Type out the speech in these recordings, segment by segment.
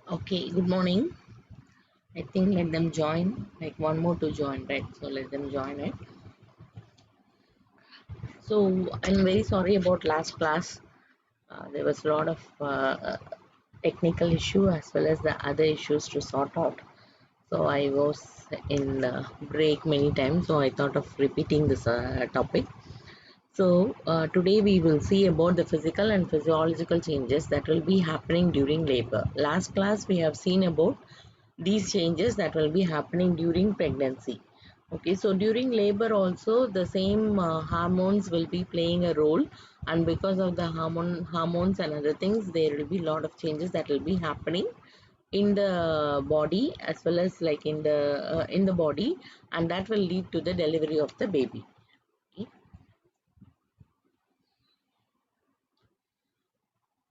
Okay, good morning. I think let them join, like one more to join, right? So let them join it. So I'm very sorry about last class. There was a lot of technical issue as well as the other issues to sort out. So I was in break many times, so I thought of repeating this topic. So today we will see about the physical and physiological changes that will be happening during labor. Last class we have seen about these changes that will be happening during pregnancy. Okay, so during labor also the same hormones will be playing a role, and because of the hormones and other things, there will be a lot of changes that will be happening in the body as well as like in the body, and that will lead to the delivery of the baby. Okay.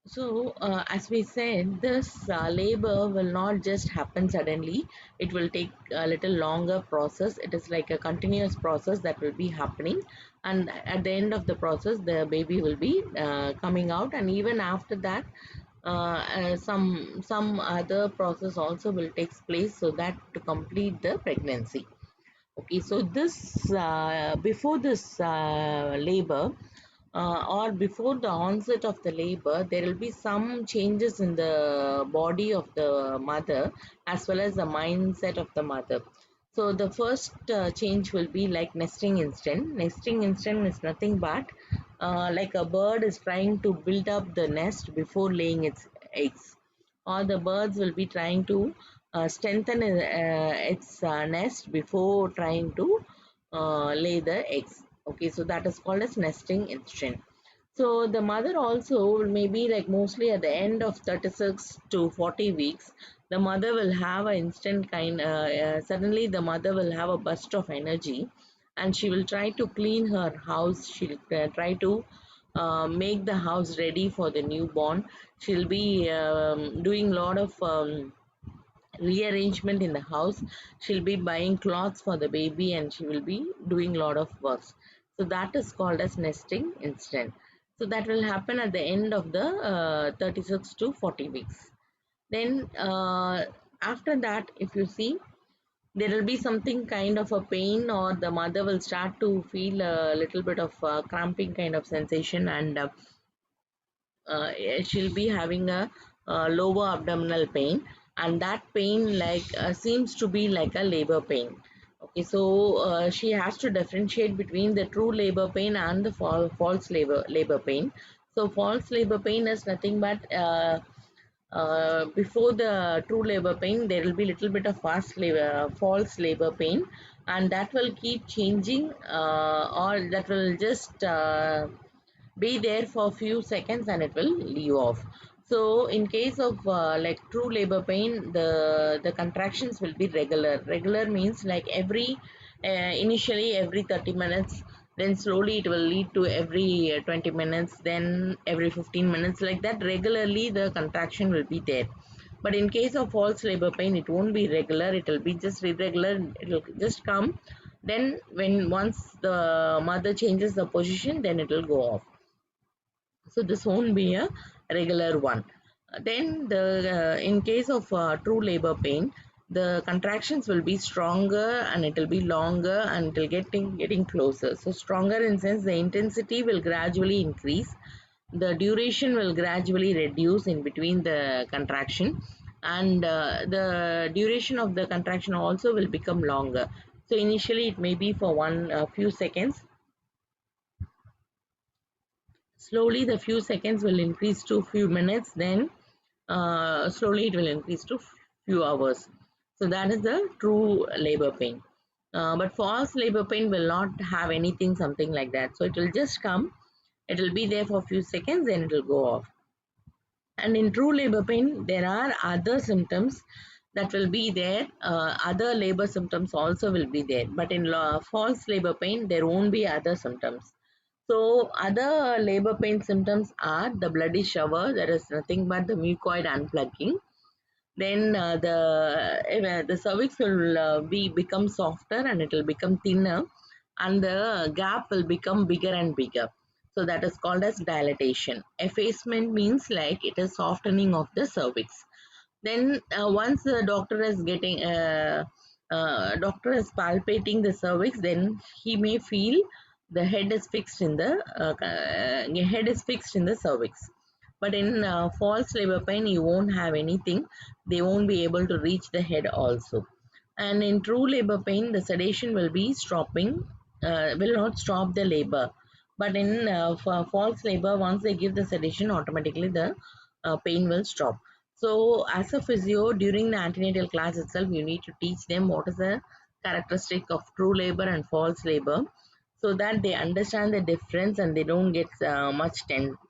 So, as we said, this labor will not just happen suddenly. It will take a little longer process. It is like a continuous process that will be happening, and at the end of the process, the baby will be coming out. And even after that, some other process also will take place so that to complete the pregnancy. Okay, so this before this labor or before the onset of the labor, there will be some changes in the body of the mother as well as the mindset of the mother. So the first change will be like nesting instinct. Nesting instinct is nothing but like a bird is trying to build up the nest before laying its eggs, or the birds will be trying to strengthen its nest before trying to lay the eggs. Okay, so that is called as nesting instinct. So the mother also maybe like mostly at the end of 36 to 40 weeks, the mother will have an instant suddenly the mother will have a burst of energy, and she will try to clean her house. She'll try to make the house ready for the newborn. She'll be doing a lot of rearrangement in the house. She'll be buying clothes for the baby, and she will be doing a lot of works. So that is called as nesting instant. So that will happen at the end of the 36 to 40 weeks. Then after that, if you see, there will be something kind of a pain, or the mother will start to feel a little bit of cramping kind of sensation, and she'll be having a lower abdominal pain, and that pain like seems to be like a labor pain. Okay, so she has to differentiate between the true labor pain and the false labor pain. So false labor pain is nothing but before the true labor pain, there will be little bit of false labor pain, and that will keep changing, or that will just be there for a few seconds and it will leave off. So in case of like true labor pain, the contractions will be regular means like every initially every 30 minutes, then slowly it will lead to every 20 minutes, then every 15 minutes, like that regularly the contraction will be there. But in case of false labor pain, it won't be regular, it will be just irregular. It will just come, then when once the mother changes the position, then it will go off. So this won't be a regular one. Then the in case of true labor pain, the contractions will be stronger and it will be longer and it will getting closer. So stronger in sense the intensity will gradually increase, the duration will gradually reduce in between the contraction, and the duration of the contraction also will become longer. So initially it may be for one few seconds. Slowly the few seconds will increase to few minutes, then slowly it will increase to few hours. So that is the true labor pain. But false labor pain will not have anything something like that. So it will just come, it will be there for a few seconds, then it will go off. And in true labor pain, there are other symptoms that will be there. Other labor symptoms also will be there. But in false labor pain, there won't be other symptoms. So other labor pain symptoms are the bloody shower. There is nothing but the mucoid unplugging. Then the cervix will be become softer and it will become thinner, and the gap will become bigger and bigger. So that is called as dilatation. Effacement means like it is softening of the cervix. Then once the doctor is palpating the cervix, then he may feel the head is fixed in the cervix. But in false labor pain, you won't have anything. They won't be able to reach the head also. And in true labor pain, the sedation will be will not stop the labor. But in for false labor, once they give the sedation, automatically the pain will stop. So, as a physio, during the antenatal class itself, you need to teach them what is the characteristic of true labor and false labor, so that they understand the difference and they don't get much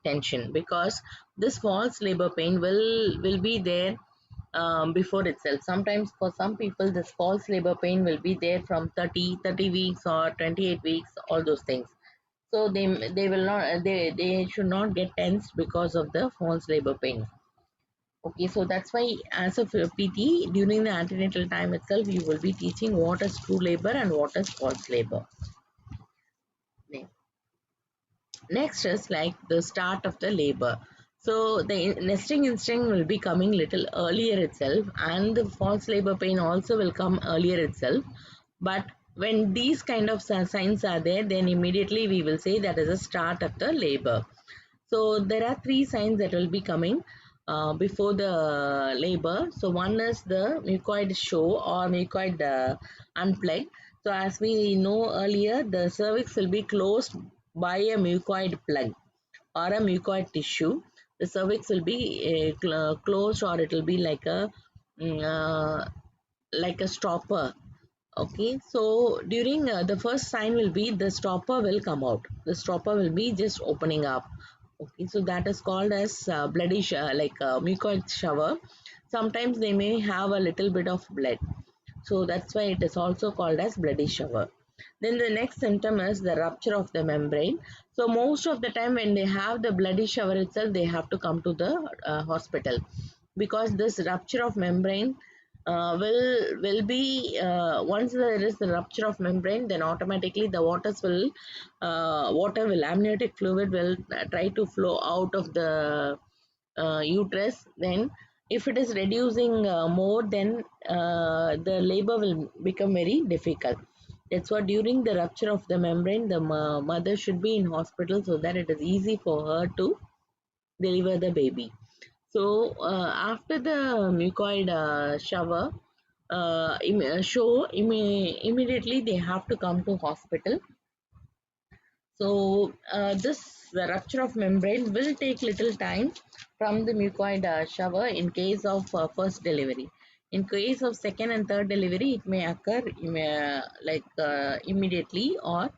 tension, because this false labor pain will be there before itself. Sometimes for some people this false labor pain will be there from 30 weeks or 28 weeks, all those things. So they will not they should not get tensed because of the false labor pain. Okay, so that's why as a PT, during the antenatal time itself, you will be teaching what is true labor and what is false labor. Next is like the start of the labor. So the nesting instinct will be coming little earlier itself, and the false labor pain also will come earlier itself. But when these kind of signs are there, then immediately we will say that is a start of the labor. So there are three signs that will be coming before the labor. So one is the mucoid show or mucoid unplug. So as we know earlier, the cervix will be closed by a mucoid plug or a mucoid tissue. The cervix will be closed, or it will be mm, uh, like a stopper. Okay, so during the first sign will be the stopper will come out. The stopper will be just opening up. Okay, so that is called as bloody mucoid shower. Sometimes they may have a little bit of blood. So that's why it is also called as bloody shower. Then the next symptom is the rupture of the membrane. So most of the time when they have the bloody shower itself, they have to come to the hospital, because this rupture of membrane will be once there is the rupture of membrane, then automatically the water will amniotic fluid will try to flow out of the uterus. Then if it is reducing more, then the labor will become very difficult. That's what during the rupture of the membrane, the mother should be in hospital, so that it is easy for her to deliver the baby. So after the mucoid shower immediately they have to come to hospital. So this the rupture of membrane will take little time from the mucoid shower in case of first delivery. In case of second and third delivery, it may occur immediately, or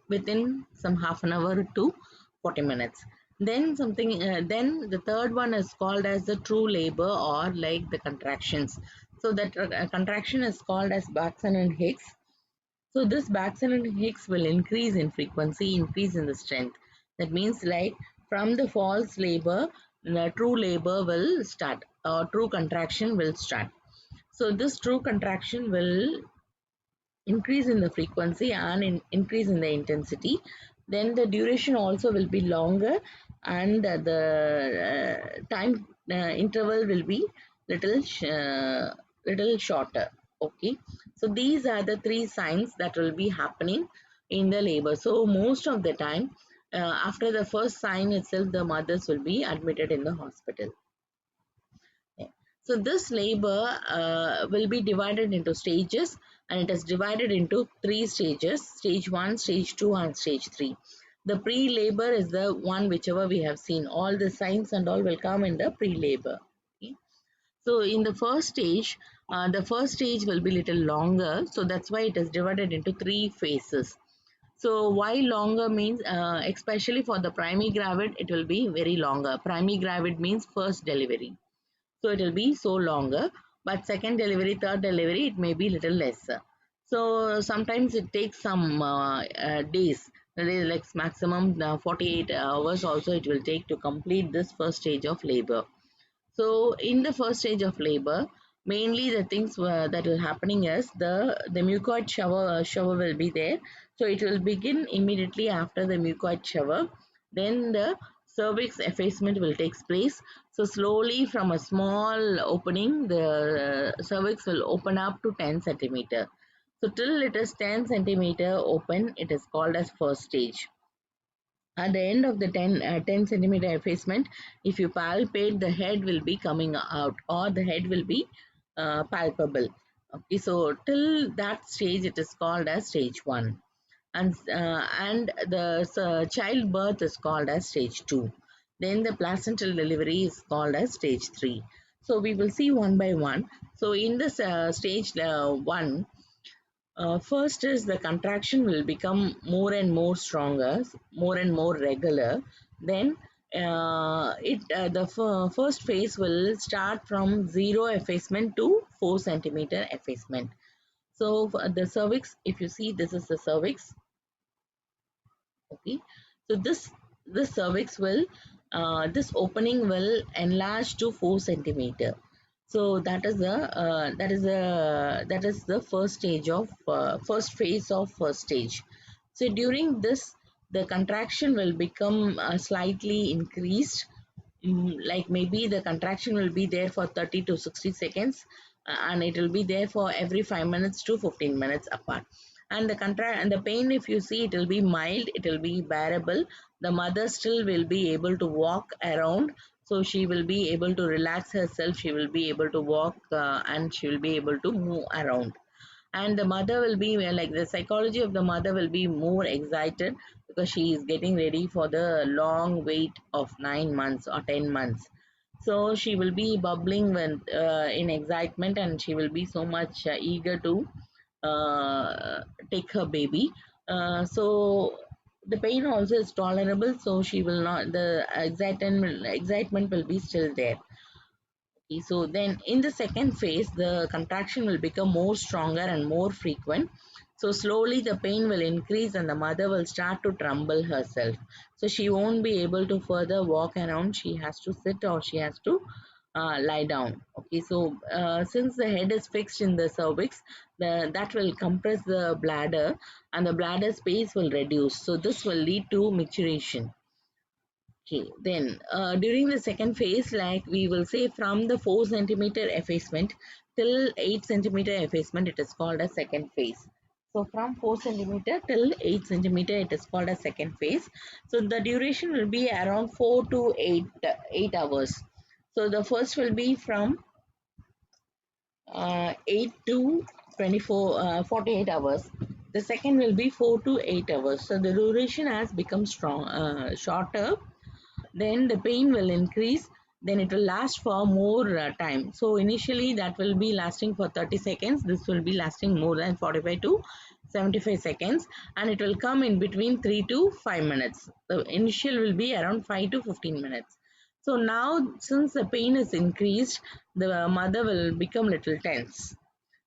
within some half an hour to 40 minutes. Then the third one is called as the true labor, or like the contractions. So that contraction is called as Baxter and Hicks. So this Baxter and Hicks will increase in frequency, increase in the strength. That means like from the false labor, the true labor will start, or true contraction will start. So this true contraction will increase in the frequency and increase in the intensity. Then the duration also will be longer, and the time interval will be little shorter. Okay, so these are the three signs that will be happening in the labor. So most of the time after the first sign itself, the mothers will be admitted in the hospital. So this labor will be divided into stages, and it is divided into three stages: stage 1, stage 2 and stage 3. The pre-labor is the one whichever we have seen. All the signs and all will come in the pre-labor. Okay. So in the first stage will be little longer. So that's why it is divided into three phases. So why longer means, especially for the primi-gravid, it will be very longer. Primi-gravid means first delivery. So it will be so longer, but second delivery, third delivery, it may be little lesser. So sometimes it takes some days, like maximum 48 hours also it will take to complete this first stage of labor. So in the first stage of labor, mainly the things that are happening is the mucoid shower will be there. So it will begin immediately after the mucoid shower. Then the cervix effacement will take place. So slowly from a small opening, the cervix will open up to 10 centimeter. So till it is 10 centimeter open, it is called as first stage. At the end of the 10 centimeter effacement, if you palpate, the head will be coming out, or the head will be palpable. Okay, so till that stage, it is called as stage 1. And the childbirth is called as stage 2. Then the placental delivery is called as stage 3. So we will see one by one. So in this stage 1, first is the contraction will become more and more stronger, more and more regular. Then the first phase will start from 0 effacement to 4 centimeter effacement. So the cervix, if you see, this is the cervix. Okay, so this cervix will this opening will enlarge to 4 centimeter. So that is the first stage of first phase of first stage. So during this, the contraction will become slightly increased. Like maybe the contraction will be there for 30 to 60 seconds, and it will be there for every 5 minutes to 15 minutes apart. And the contract and the pain, if you see, it will be mild, it will be bearable. The mother still will be able to walk around, so she will be able to relax herself, she will be able to walk, and she will be able to move around. And the mother will be like, the psychology of the mother will be more excited, because she is getting ready for the long wait of 9 months or 10 months. So she will be bubbling when in excitement, and she will be so much eager to take her baby. So the pain also is tolerable, so she will not, the excitement will be still there. Okay, so then in the second phase, the contraction will become more stronger and more frequent. So slowly the pain will increase, and the mother will start to tremble herself. So she won't be able to further walk around. She has to sit, or she has to lie down. Okay, so since the head is fixed in the cervix, that will compress the bladder, and the bladder space will reduce. So this will lead to micturition. Okay, then during the second phase, like we will say, from the 4 centimeter effacement till 8 centimeter effacement, it is called a second phase. So from 4 centimeter till 8 centimeter, it is called a second phase. So the duration will be around 4 to 8 hours. So the first will be from 8 to 48 hours. The second will be 4 to 8 hours. So the duration has become shorter. Then the pain will increase, then it will last for more time. So initially that will be lasting for 30 seconds, this will be lasting more than 45 to 75 seconds, and it will come in between 3 to 5 minutes. The initial will be around 5 to 15 minutes. So now, since the pain is increased, the mother will become little tense.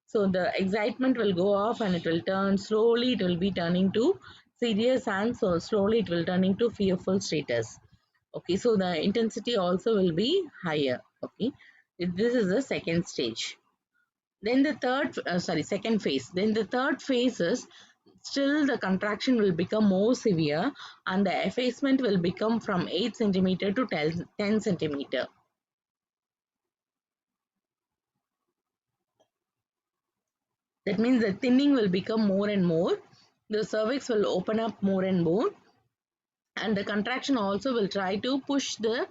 So the excitement will go off, and it will turn slowly, it will be turning to serious, and so slowly it will turn into fearful status. Okay, so the intensity also will be higher. Okay, this is the second stage. Then the second phase. Then the third phase is, still the contraction will become more severe, and the effacement will become from 8 centimeter to 10 centimeter. That means the thinning will become more and more, the cervix will open up more and more, and the contraction also will try to push the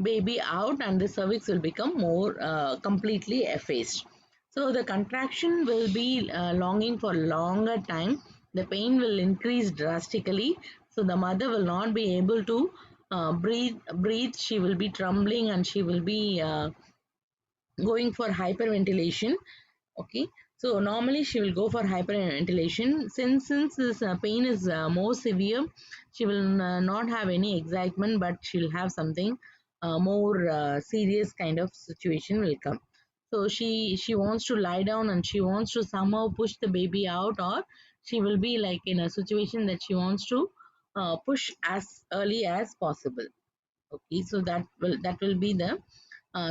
baby out, and the cervix will become more completely effaced. So the contraction will be longing for longer time, the pain will increase drastically, so the mother will not be able to breathe, she will be trembling, and she will be going for hyperventilation. Okay, so normally she will go for hyperventilation. Since this pain is more severe, she will not have any excitement, but she'll have something more serious kind of situation will come. So she wants to lie down, and she wants to somehow push the baby out, or she will be like in a situation that she wants to push as early as possible. Okay, so that will be the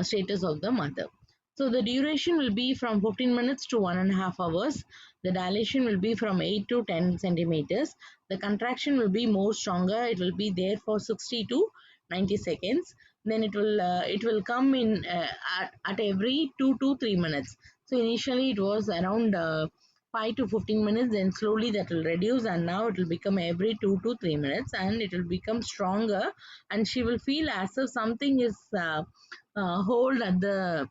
status of the mother. So the duration will be from 15 minutes to 1.5 hours. The dilation will be from 8 to 10 centimeters. The contraction will be more stronger. It will be there for 60 to 90 seconds. Then it will come in at every 2 to 3 minutes. So initially it was around 5 to 15 minutes, then slowly that will reduce, and now it will become every 2 to 3 minutes, and it will become stronger, and she will feel as if something is hold at the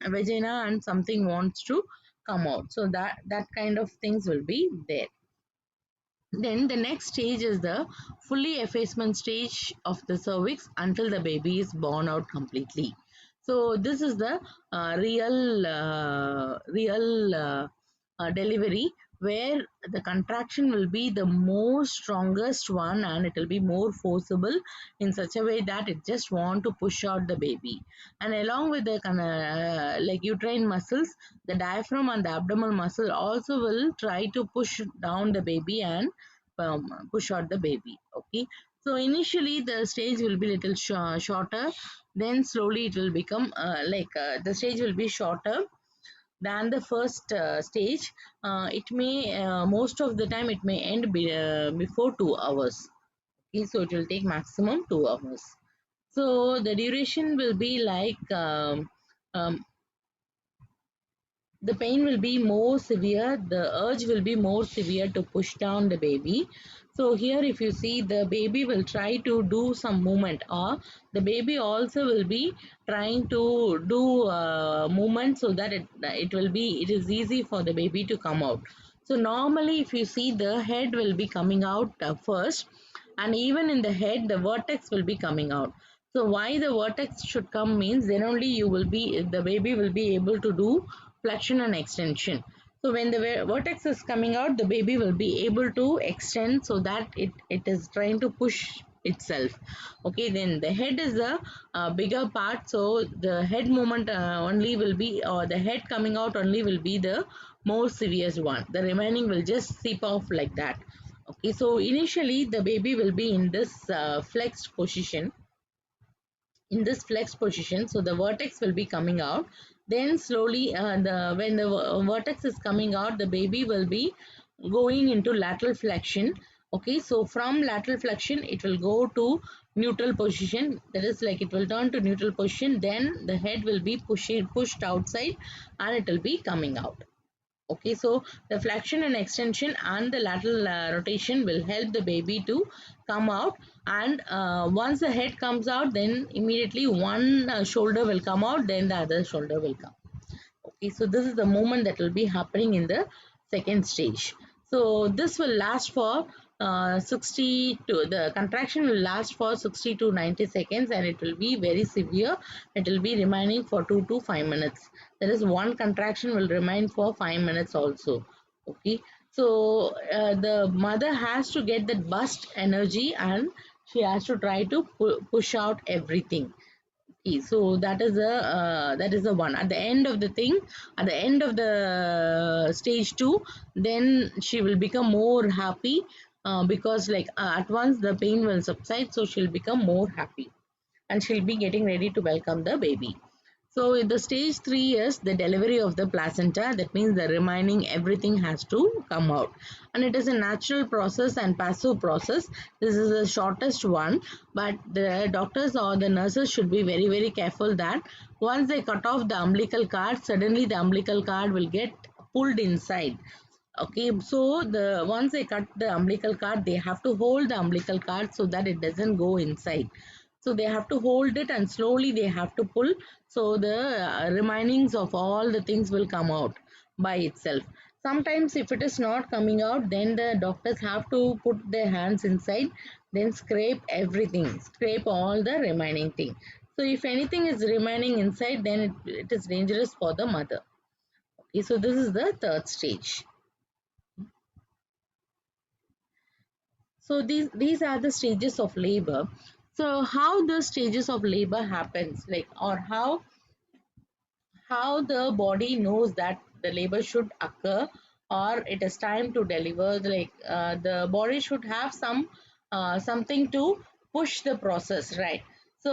vagina and something wants to come out. So that kind of things will be there. Then the next stage is the fully effacement stage of the cervix until the baby is born out completely. So this is the real delivery, where the contraction will be the most strongest one, and it will be more forcible in such a way that it just want to push out the baby. And along with the like uterine muscles, the diaphragm and the abdominal muscle also will try to push down the baby and push out the baby. Okay, so initially the stage will be little shorter, then slowly it will become the stage will be shorter than the first stage. It may most of the time it may end before 2 hours. Okay, so it will take maximum 2 hours. So the duration will be like the pain will be more severe, the urge will be more severe to push down the baby. So here if you see, the baby will try to do some movement, or the baby also will be trying to do movement, so that it is easy for the baby to come out. So normally if you see, the head will be coming out first, and even in the head the vertex will be coming out. So why the vertex should come means, then only the baby will be able to do flexion and extension. So when the vertex is coming out, the baby will be able to extend, so that it is trying to push itself. Okay, then the head is the bigger part, so the head movement only will be, or the head coming out only will be the more severe one. The remaining will just seep off like that. Okay, so initially the baby will be in this flexed position, so the vertex will be coming out. Then slowly the when the vertex is coming out, the baby will be going into lateral flexion. Okay, so from lateral flexion it will go to neutral position, that is like it will turn to neutral position, then the head will be pushed outside, and it will be coming out. Okay, so the flexion and extension and the lateral rotation will help the baby to come out. And once the head comes out, then immediately one shoulder will come out, then the other shoulder will come. Okay, so this is the movement that will be happening in the second stage. So this will last for 60 to, the contraction will last for 60 to 90 seconds, and it will be very severe. It will be remaining for 2 to 5 minutes. There is one contraction will remain for 5 minutes also. Okay, so the mother has to get that burst energy, and she has to try to push out everything. So that is the one at the end of the thing, at the end of the stage 2, then she will become more happy, because like at once the pain will subside, so she'll become more happy, and she'll be getting ready to welcome the baby. So in the stage 3 is the delivery of the placenta. That means the remaining everything has to come out. And it is a natural process and passive process. This is the shortest one, but the doctors or the nurses should be very, very careful that once they cut off the umbilical cord, suddenly the umbilical cord will get pulled inside. Okay, so the once they cut the umbilical cord, they have to hold the umbilical cord so that it doesn't go inside. So they have to hold it, and slowly they have to pull, so the remainings of all the things will come out by itself. Sometimes if it is not coming out, then the doctors have to put their hands inside, then scrape everything, scrape all the remaining thing. So if anything is remaining inside, then it is dangerous for the mother. Okay, so this is the third stage. So these are the stages of labor. So how the stages of labor happens, like, or how the body knows that the labor should occur, or it is time to deliver, like the body should have something to push the process, right? So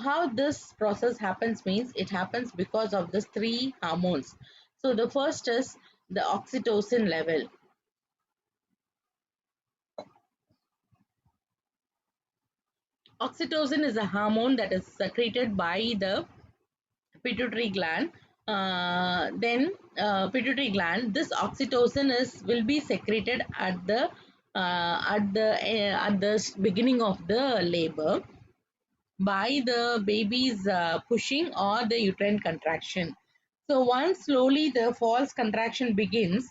how this process happens means, it happens because of these three hormones. So the first is the oxytocin level. Oxytocin is a hormone that is secreted by the pituitary gland. Then pituitary gland, this oxytocin is will be secreted at the beginning of the labor by the baby's pushing or the uterine contraction. So once slowly the false contraction begins,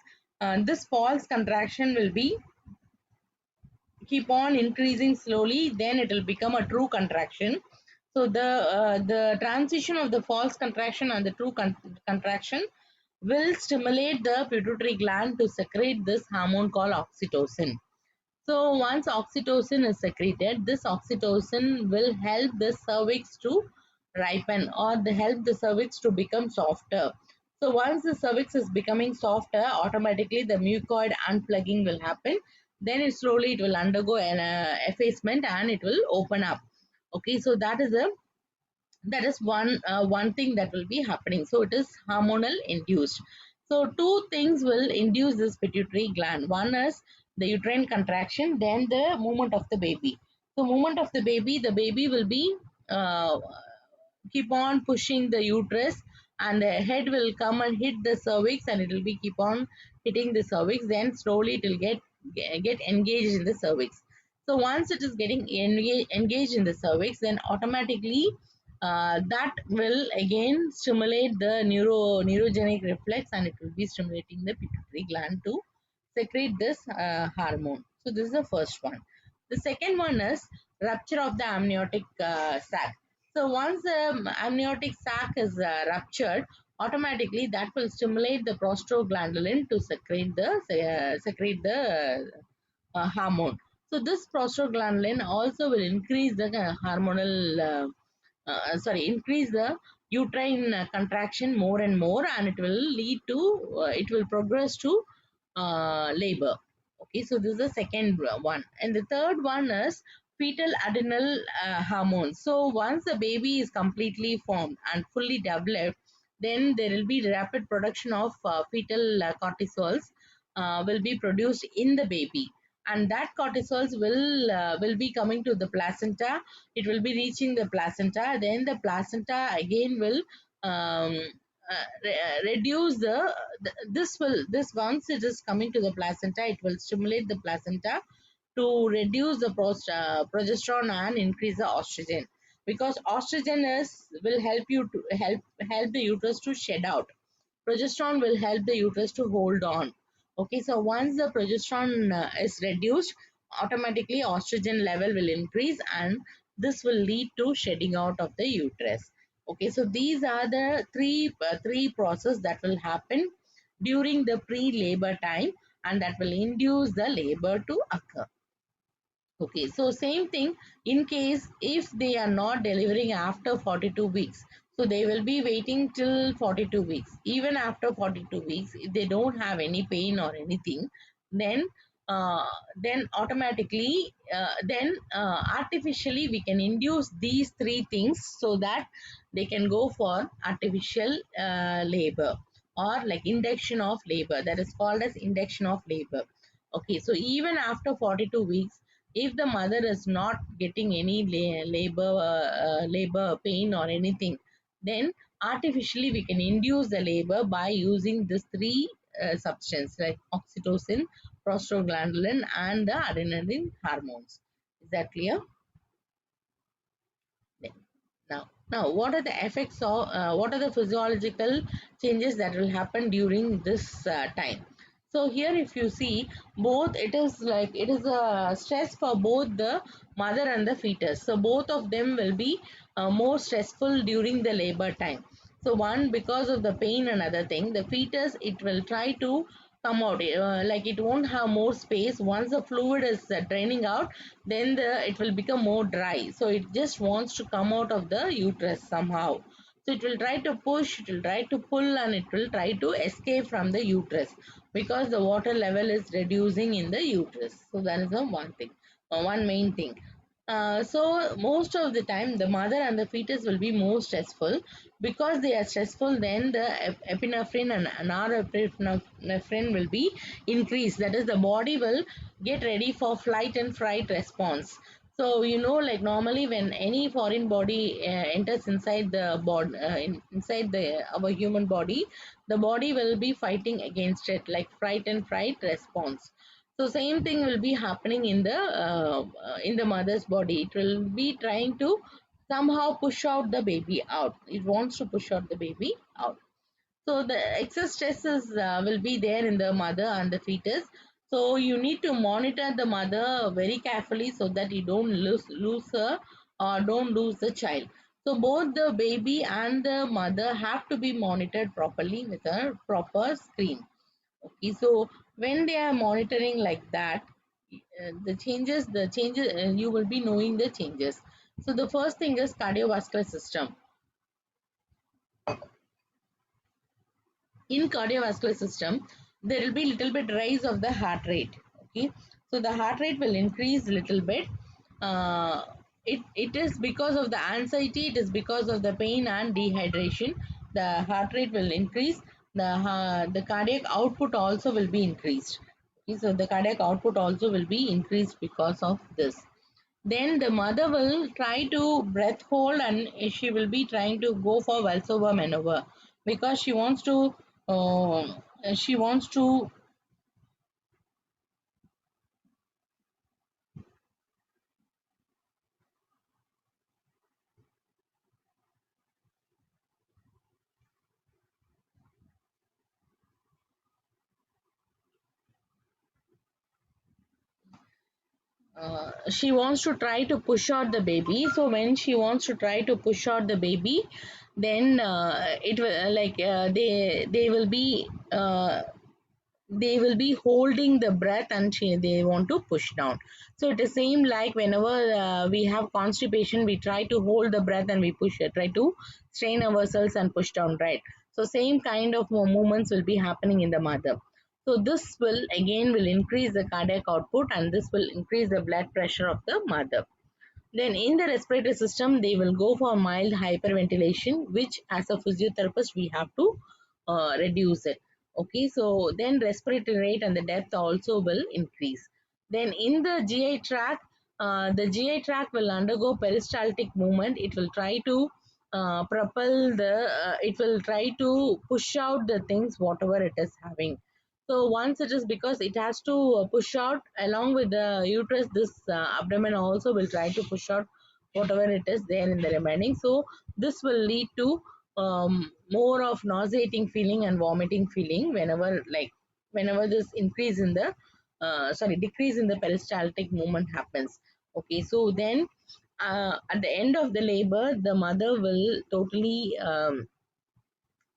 this false contraction will be keep on increasing slowly, then it will become a true contraction. So the transition of the false contraction and the true contraction will stimulate the pituitary gland to secrete this hormone called oxytocin. So once oxytocin is secreted, this oxytocin will help the cervix to ripen, or the help the cervix to become softer. So once the cervix is becoming softer, automatically the mucoid unplugging will happen. Then it will undergo an effacement and it will open up. Okay, so that is one thing that will be happening. So it is hormonal induced. So two things will induce this pituitary gland. One is the uterine contraction, then the movement of the baby. So movement of the baby will be uh, keep on pushing the uterus, and the head will come and hit the cervix, and it will be keep on hitting the cervix. Then slowly it will get engaged in the cervix. So once it is getting engaged in the cervix, then automatically that will again stimulate the neurogenic reflex, and it will be stimulating the pituitary gland to secrete this hormone. So this is the first one. The second one is rupture of the amniotic sac. So once the amniotic sac is ruptured, automatically that will stimulate the prostaglandin to secrete the hormone. So this prostaglandin also will increase the increase the uterine contraction more and more, and it will progress to labor. Okay, so this is the second one. And the third one is fetal adrenal hormone. So once the baby is completely formed and fully developed, then there will be rapid production of fetal cortisols will be produced in the baby, and that cortisols will be coming to the placenta. It will be reaching the placenta, then the placenta again will um, reduce this once it is coming to the placenta, it will stimulate the placenta to reduce the progesterone and increase the estrogen, because estrogen is will help you to help the uterus to shed out. Progesterone will help the uterus to hold on. Okay, so once the progesterone is reduced, automatically estrogen level will increase, and this will lead to shedding out of the uterus. Okay, so these are the three process that will happen during the pre-labor time, and that will induce the labor to occur. Okay, so same thing in case if they are not delivering after 42 weeks. So they will be waiting till 42 weeks. Even after 42 weeks, if they don't have any pain or anything, then uh, artificially we can induce these three things so that they can go for artificial labor, or like induction of labor, that is called as induction of labor. Okay, so even after 42 weeks, if the mother is not getting any labor pain or anything, then artificially we can induce the labor by using these three substances like oxytocin, prostaglandin, and the adrenaline hormones. Is that clear? Now, what are the effects of what are the physiological changes that will happen during this time? So here, if you see, both it is a stress for both the mother and the fetus. So both of them will be more stressful during the labor time. So one, because of the pain and other thing, the fetus, it will try to come out, like it won't have more space. Once the fluid is draining out, then it will become more dry, so it just wants to come out of the uterus somehow. So it will try to push, it will try to pull, and it will try to escape from the uterus, because the water level is reducing in the uterus. So that is the one thing, one main thing. So most of the time the mother and the fetus will be more stressful. Because they are stressful, then the epinephrine and norepinephrine will be increased. That is, the body will get ready for flight and fright response. So like normally when any foreign body enters inside the body, inside the our human body, the body will be fighting against it, like fright and fright response. So same thing will be happening in the mother's body. It will be trying to somehow push out the baby out. It wants to push out the baby out. So the excess stresses will be there in the mother and the fetus. So you need to monitor the mother very carefully so that you don't lose her or don't lose the child. So both the baby and the mother have to be monitored properly with a proper screen. Okay, so when they are monitoring like that, the changes, you will be knowing the changes. So the first thing is cardiovascular system. In cardiovascular system there will be little bit rise of the heart rate. Okay, so the heart rate will increase little bit. uh, it is because of the anxiety, it is because of the pain and dehydration. The heart rate will increase. The cardiac output also will be increased. Okay, so the cardiac output also will be increased because of this. Then the mother will try to breath hold, and she will be trying to go for Valsova maneuver because uh, she wants to try to push out the baby. So when she wants to try to push out the baby, then it will they will be holding the breath, and they want to push down. So it is same like whenever we have constipation, we try to hold the breath and we push it, try to strain ourselves and push down, right? So same kind of movements will be happening in the mother. So this will increase the cardiac output, and this will increase the blood pressure of the mother. Then in the respiratory system, they will go for mild hyperventilation, which as a physiotherapist, we have to reduce it. Okay, so then respiratory rate and the depth also will increase. Then in the GI tract, the GI tract will undergo peristaltic movement. It will try to it will try to push out the things, whatever it is having. So once it is, because it has to push out along with the uterus, this abdomen also will try to push out whatever it is there in the remaining. So this will lead to more of nauseating feeling and vomiting feeling whenever this increase in the decrease in the peristaltic movement happens. Okay, so then at the end of the labor, the mother will be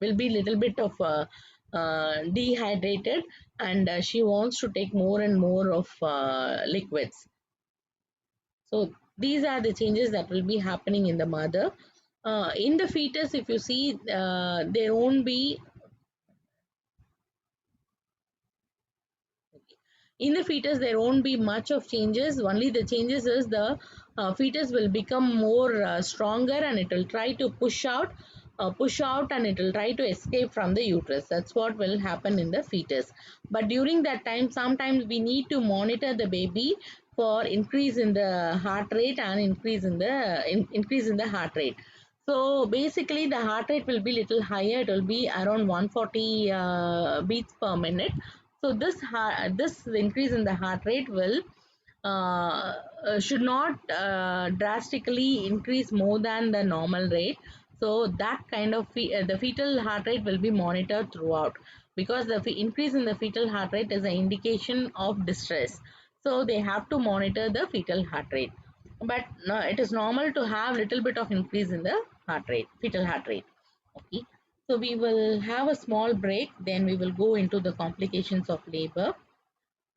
little bit of dehydrated, and she wants to take more and more of liquids. So these are the changes that will be happening in the mother. In the fetus, if you see, there won't be in the fetus there won't be much of changes. Only the changes is the fetus will become more stronger, and it will try to push out, and it will try to escape from the uterus. That's what will happen in the fetus. But during that time, sometimes we need to monitor the baby for increase in the heart rate and increase in the heart rate. So basically the heart rate will be little higher. It will be around 140 beats per minute. So this increase in the heart rate will should not drastically increase more than the normal rate. So that kind of the fetal heart rate will be monitored throughout, because the increase in the fetal heart rate is an indication of distress. So they have to monitor the fetal heart rate. But no, it is normal to have little bit of increase in the fetal heart rate. Okay. So we will have a small break, then we will go into the complications of labor.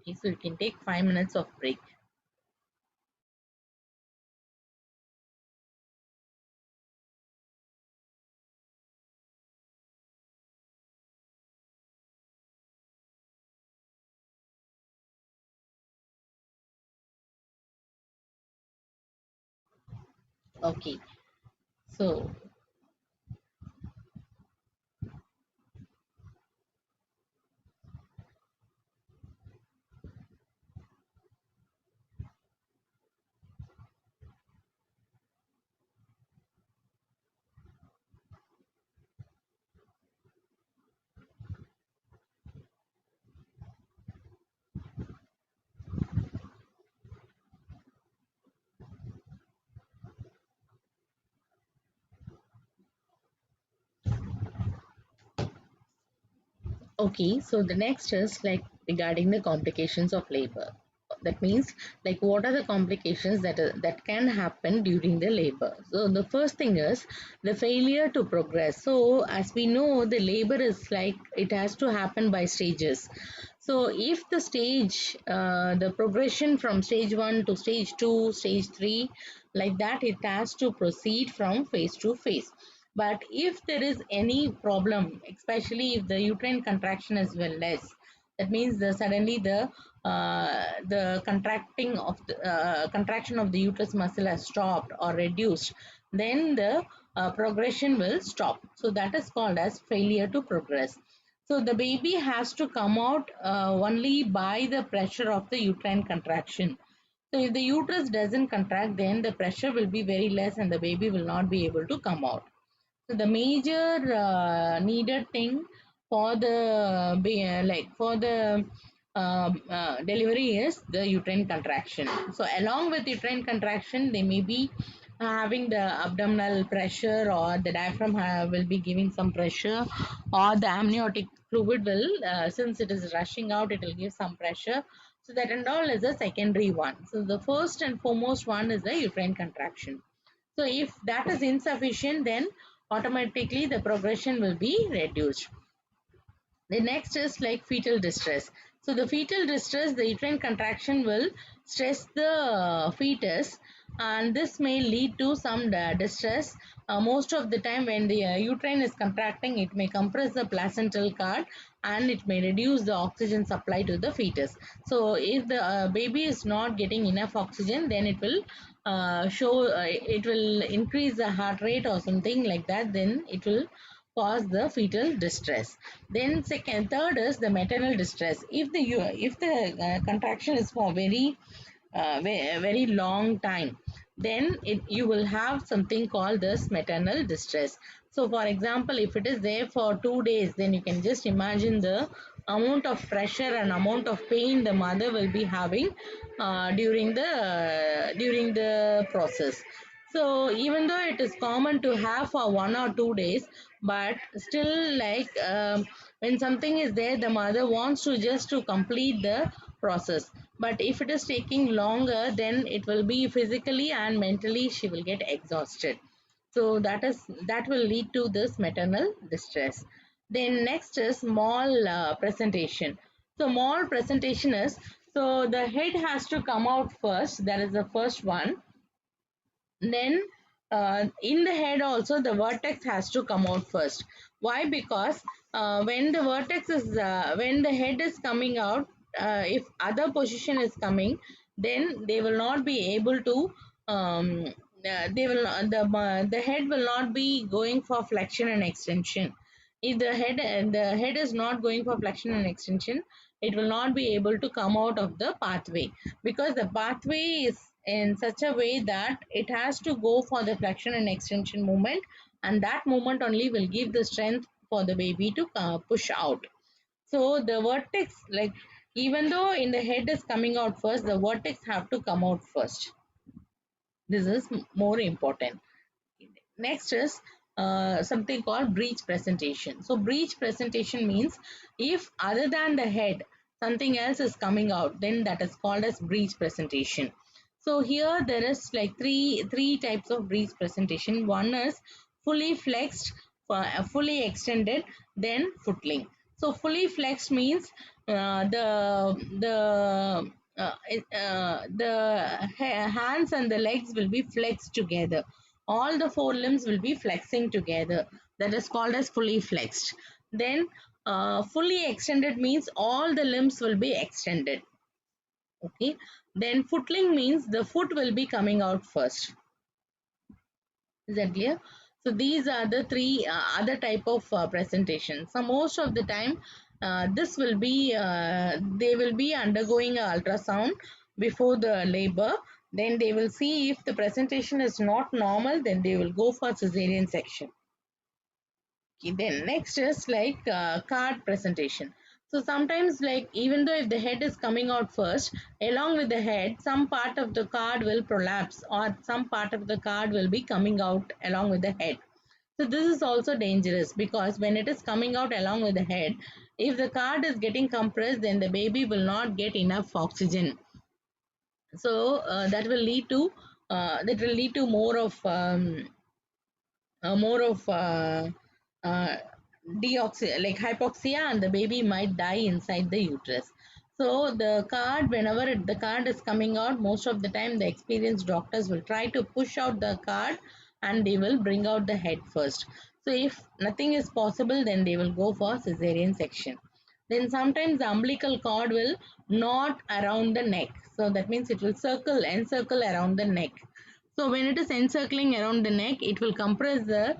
Okay, so you can take 5 minutes of break. Okay. So Okay, so the next is like regarding the complications of labor. That means like what are the complications that can happen during the labor. So the first thing is the failure to progress. So as we know, the labor is like it has to happen by stages. So if the stage, the progression from stage 1 to stage 2, stage 3, like that, it has to proceed from phase to phase. But if there is any problem, especially if the uterine contraction is well less, that means suddenly the contracting of the contraction of the uterus muscle has stopped or reduced, then the progression will stop. So that is called as failure to progress. So the baby has to come out only by the pressure of the uterine contraction. So if the uterus doesn't contract, then the pressure will be very less and the baby will not be able to come out. So the major needed thing for the for the delivery is the uterine contraction. So along with uterine contraction, they may be having the abdominal pressure, or the diaphragm will be giving some pressure, or the amniotic fluid will, since it is rushing out, it will give some pressure. So that and all is a secondary one. So the first and foremost one is the uterine contraction. So if that is insufficient, then automatically the progression will be reduced. The next is like fetal distress. So the fetal distress, the uterine contraction will stress the fetus, and this may lead to some distress. Most of the time when the uterine is contracting, it may compress the placental cord and it may reduce the oxygen supply to the fetus. So if the baby is not getting enough oxygen, then it will it will increase the heart rate or something like that, then it will cause the fetal distress. Then third is the maternal distress. If the contraction is for very long time, then you will have something called this maternal distress. So for example, if it is there for 2 days, then you can just imagine the amount of pressure and amount of pain the mother will be having during the process. So even though it is common to have for 1 or 2 days, but still like when something is there, the mother wants to just to complete the process. But if it is taking longer, then it will be physically and mentally she will get exhausted. So that will lead to this maternal distress. Then next is mall presentation. So mall presentation is, so the head has to come out first. That is the first one. Then in the head also the vertex has to come out first. Why? Because when the head is coming out, if other position is coming, then they will not be able to they will the head will not be going for flexion and extension. If the head is not going for flexion and extension, it will not be able to come out of the pathway, because the pathway is in such a way that it has to go for the flexion and extension movement, and that movement only will give the strength for the baby to push out. So the vertex, like even though in the head is coming out first, the vertex have to come out first. This is more important. Next is something called breech presentation. So breech presentation means if other than the head something else is coming out, then that is called as breech presentation. So here there is like three types of breech presentation. One is fully flexed, fully extended, then footling. So fully flexed means the hands and the legs will be flexed together. All the four limbs will be flexing together. That is called as fully flexed. Then fully extended means all the limbs will be extended. Okay. Then footling means the foot will be coming out first. Is that clear? So these are the three other type of presentation. So most of the time, this will be they will be undergoing a ultrasound before the labor. Then they will see if the presentation is not normal, then they will go for cesarean section. Okay, then next is like card presentation. So sometimes like even though if the head is coming out first, along with the head, some part of the card will prolapse or some part of the card will be coming out along with the head. So this is also dangerous because when it is coming out along with the head, if the cord is getting compressed, then the baby will not get enough oxygen. So that will lead to more of uh, like hypoxia, and the baby might die inside the uterus. So the card is coming out, most of the time the experienced doctors will try to push out the card and they will bring out the head first. So if nothing is possible, then they will go for cesarean section. Then sometimes the umbilical cord will knot around the neck, so that means it will encircle around the neck. So when it is encircling around the neck, it will compress the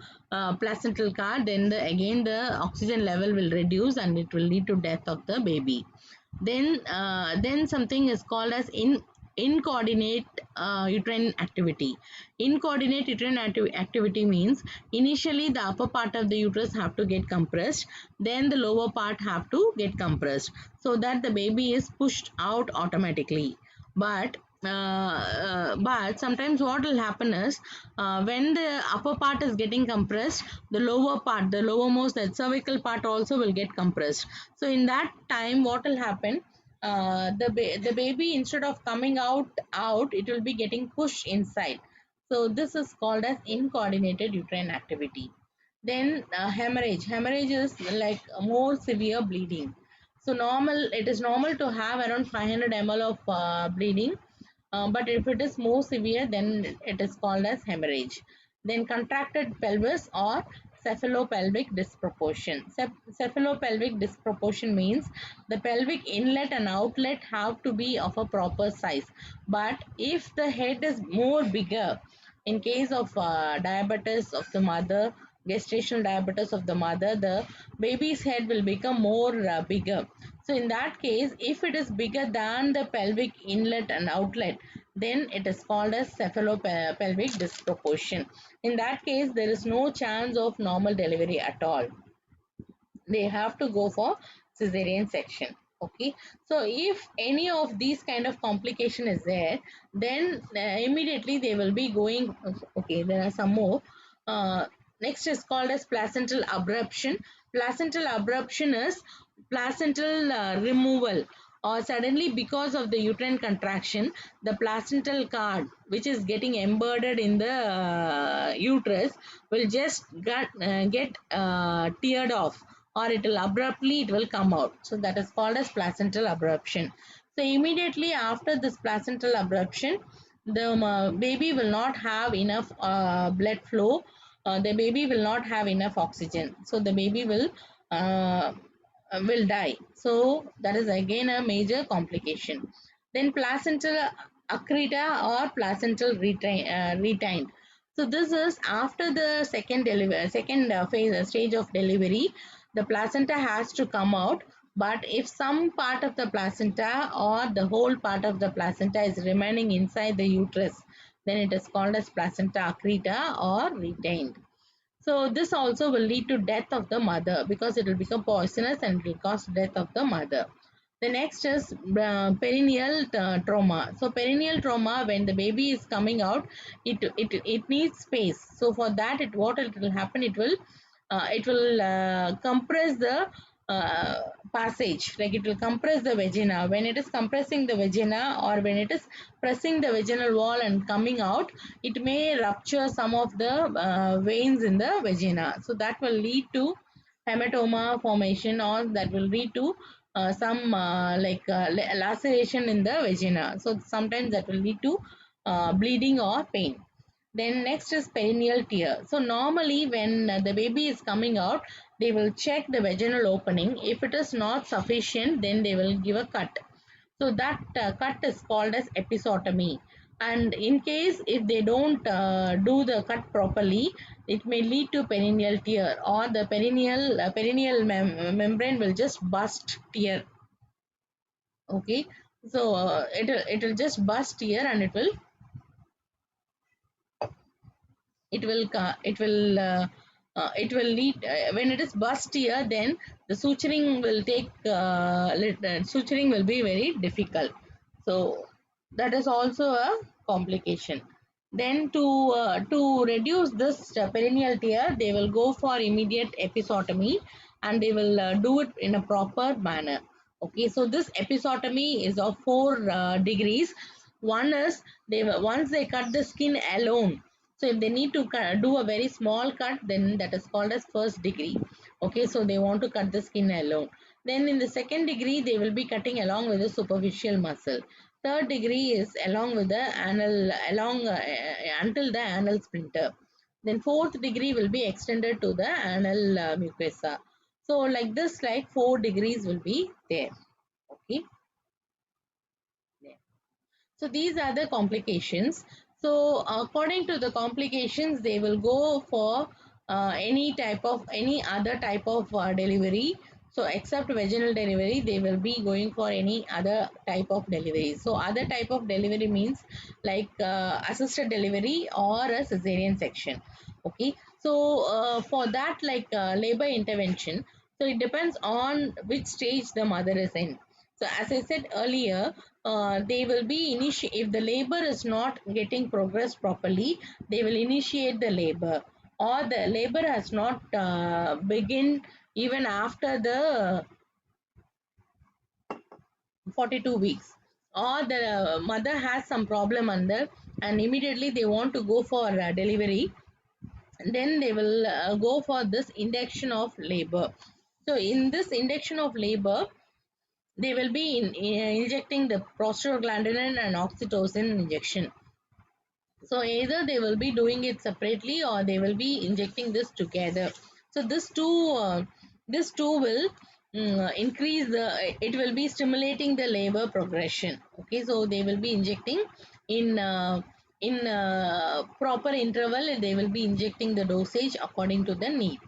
placental cord. Then again the oxygen level will reduce and it will lead to death of the baby. Then something is called as incoordinate uterine activity. Incoordinate uterine activity means initially the upper part of the uterus have to get compressed, then the lower part have to get compressed, so that the baby is pushed out automatically. But sometimes what will happen is, when the upper part is getting compressed, the lower part, the lowermost, that cervical part also will get compressed. So in that time what will happen, the baby, instead of coming out, it will be getting pushed inside. So this is called as incoordinated uterine activity. Then hemorrhage is like more severe bleeding. So it is normal to have around 500 ml of bleeding, but if it is more severe, then it is called as hemorrhage. Then contracted pelvis or cephalopelvic disproportion. Cephalopelvic disproportion means the pelvic inlet and outlet have to be of a proper size. But if the head is more bigger, in case of diabetes of the mother, gestational diabetes of the mother, the baby's head will become more bigger. So in that case, if it is bigger than the pelvic inlet and outlet, then it is called as cephalopelvic disproportion. In that case, there is no chance of normal delivery at all. They have to go for cesarean section. Okay, so if any of these kind of complication is there, then immediately they will be going. Okay, there are some more. uh, Next is called as placental abruption. Placental abruption is placental removal, or suddenly because of the uterine contraction, the placental cord which is getting embedded in the uterus will just get teared off, or it will come out. So that is called as placental abruption. So immediately after this placental abruption, the baby will not have enough blood flow. The baby will not have enough oxygen, so the baby will die. So that is again a major complication. Then placental accreta or placental retained. So this is after the second stage of delivery, the placenta has to come out. But if some part of the placenta or the whole part of the placenta is remaining inside the uterus, then it is called as placenta accreta or retained. So this also will lead to death of the mother because it will become poisonous and it will cause death of the mother. The next is perineal trauma. So perineal trauma, when the baby is coming out, it needs space. So for that, what it will happen, it will compress the uh, passage, like it will compress the vagina. When it is compressing the vagina, or when it is pressing the vaginal wall and coming out, it may rupture some of the veins in the vagina. So that will lead to hematoma formation, or that will lead to some laceration in the vagina. So sometimes that will lead to bleeding or pain. Then next is perineal tear. So normally when the baby is coming out, they will check the vaginal opening. If it is not sufficient, then they will give a cut. So that cut is called as episiotomy. And in case if they don't do the cut properly, it may lead to perineal tear, or the perineal membrane will just burst tear. Okay, so it will just burst here, and it will lead, when it is burst here, then the suturing will be very difficult. So that is also a complication. Then to reduce this perineal tear, they will go for immediate episiotomy, and they will do it in a proper manner. Okay, so this episiotomy is of 4 degrees. One is once they cut the skin alone. So if they need to do a very small cut, then that is called as first degree. Okay, so they want to cut the skin alone. Then in the second degree, they will be cutting along with the superficial muscle. Third degree is along with the anal, until the anal splinter. Then fourth degree will be extended to the anal mucosa. So like this, like 4 degrees will be there. Okay. There. So these are the complications. So according to the complications, they will go for any other type of delivery. So except vaginal delivery, they will be going for any other type of delivery. So other type of delivery means like assisted delivery or a cesarean section. Okay. So for that, like labor intervention, so it depends on which stage the mother is in. So as I said earlier, they will be if the labor is not getting progressed properly, they will initiate the labor, or the labor has not begin even after the 42 weeks, or the mother has some problem under, and immediately they want to go for delivery, then they will go for this induction of labor. So in this induction of labor, they will be injecting the prostaglandin and oxytocin injection. So either they will be doing it separately or they will be injecting this together. So this two will increase it will be stimulating the labor progression. Okay, so they will be injecting in proper interval. They will be injecting the dosage according to the need.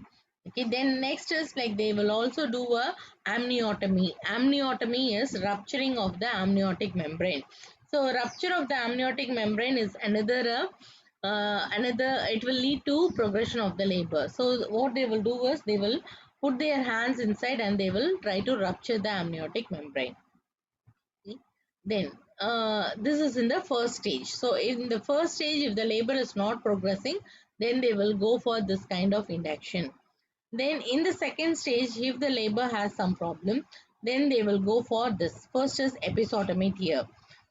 Okay, then next is like they will also do a amniotomy. Amniotomy is rupturing of the amniotic membrane. So rupture of the amniotic membrane is another, it will lead to progression of the labor. So what they will do is they will put their hands inside and they will try to rupture the amniotic membrane. Okay. Then this is in the first stage. So in the first stage, if the labor is not progressing, then they will go for this kind of induction. Then in the second stage, if the labor has some problem, then they will go for this. First is episiotomy tear.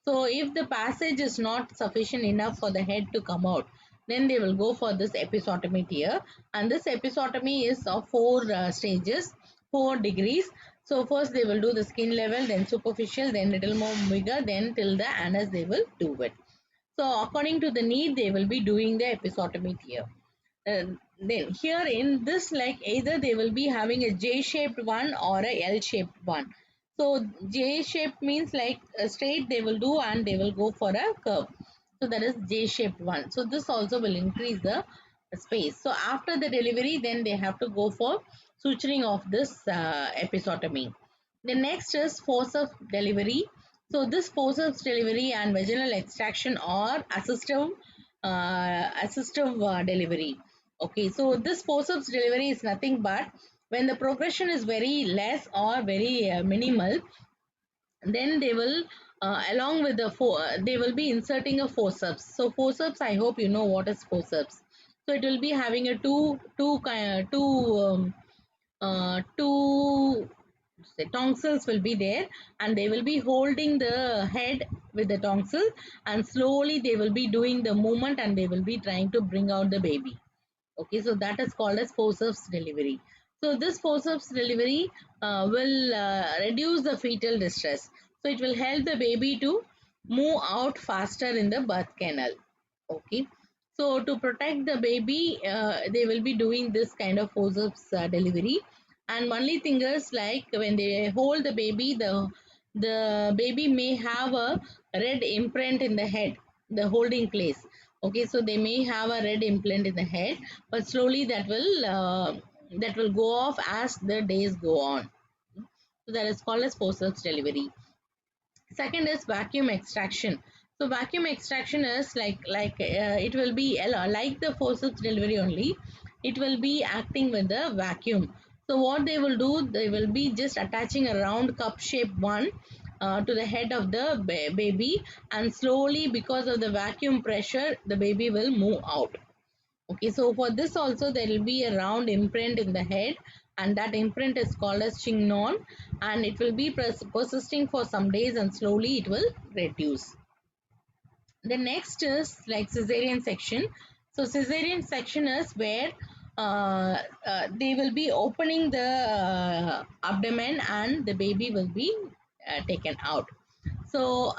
So if the passage is not sufficient enough for the head to come out, then they will go for this episiotomy tear. And this episiotomy is of 4 stages, 4 degrees. So first they will do the skin level, then superficial, then little more bigger, then till the anus they will do it. So according to the need, they will be doing the episiotomy tear. Then here in this, like either they will be having a J-shaped one or a L-shaped one. So J-shaped means like a straight they will do, and they will go for a curve. So that is J-shaped one. So this also will increase the space. So after the delivery, then they have to go for suturing of this episiotomy. The next is forceps delivery. So this forceps delivery and vaginal extraction or assistive delivery. Okay, so this forceps delivery is nothing but when the progression is very less or very minimal, then they will along with they will be inserting a forceps. So forceps, I hope you know what is forceps. So it will be having a two tonsils will be there, and they will be holding the head with the tonsil, and slowly they will be doing the movement, and they will be trying to bring out the baby. Okay, so that is called as forceps delivery. So this forceps delivery will reduce the fetal distress. So it will help the baby to move out faster in the birth canal. Okay, so to protect the baby, they will be doing this kind of forceps delivery. And only thing is, like when they hold the baby, the baby may have a red imprint in the head, the holding place. Okay, so they may have a red implant in the head, but slowly that will go off as the days go on. So that is called as forceps delivery. Second is vacuum extraction. So vacuum extraction is it will be like the forceps delivery only. It will be acting with the vacuum. So what they will do, they will be just attaching a round cup shaped one, to the head of the baby, and slowly, because of the vacuum pressure, the baby will move out. Okay, so for this also there will be a round imprint in the head, and that imprint is called as chignon, and it will be persisting for some days, and slowly it will reduce. The next is like cesarean section. So cesarean section is where they will be opening the abdomen, and the baby will be taken out. So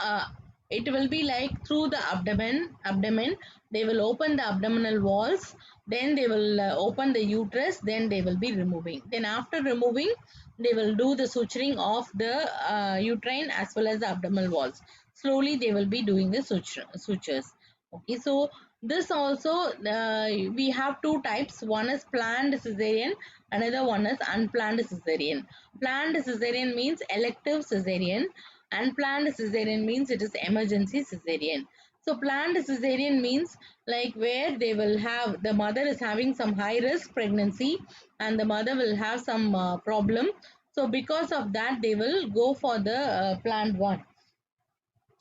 it will be like through the abdomen they will open the abdominal walls, then they will open the uterus, then they will be removing. Then after removing, they will do the suturing of the uterine as well as the abdominal walls. Slowly they will be doing the sutures. Okay, so this also we have two types. One is planned cesarean, another one is unplanned cesarean. Planned cesarean means elective cesarean, unplanned cesarean means it is emergency cesarean. So planned cesarean means like where they will have, the mother is having some high risk pregnancy, and the mother will have some problem. So because of that they will go for the planned one.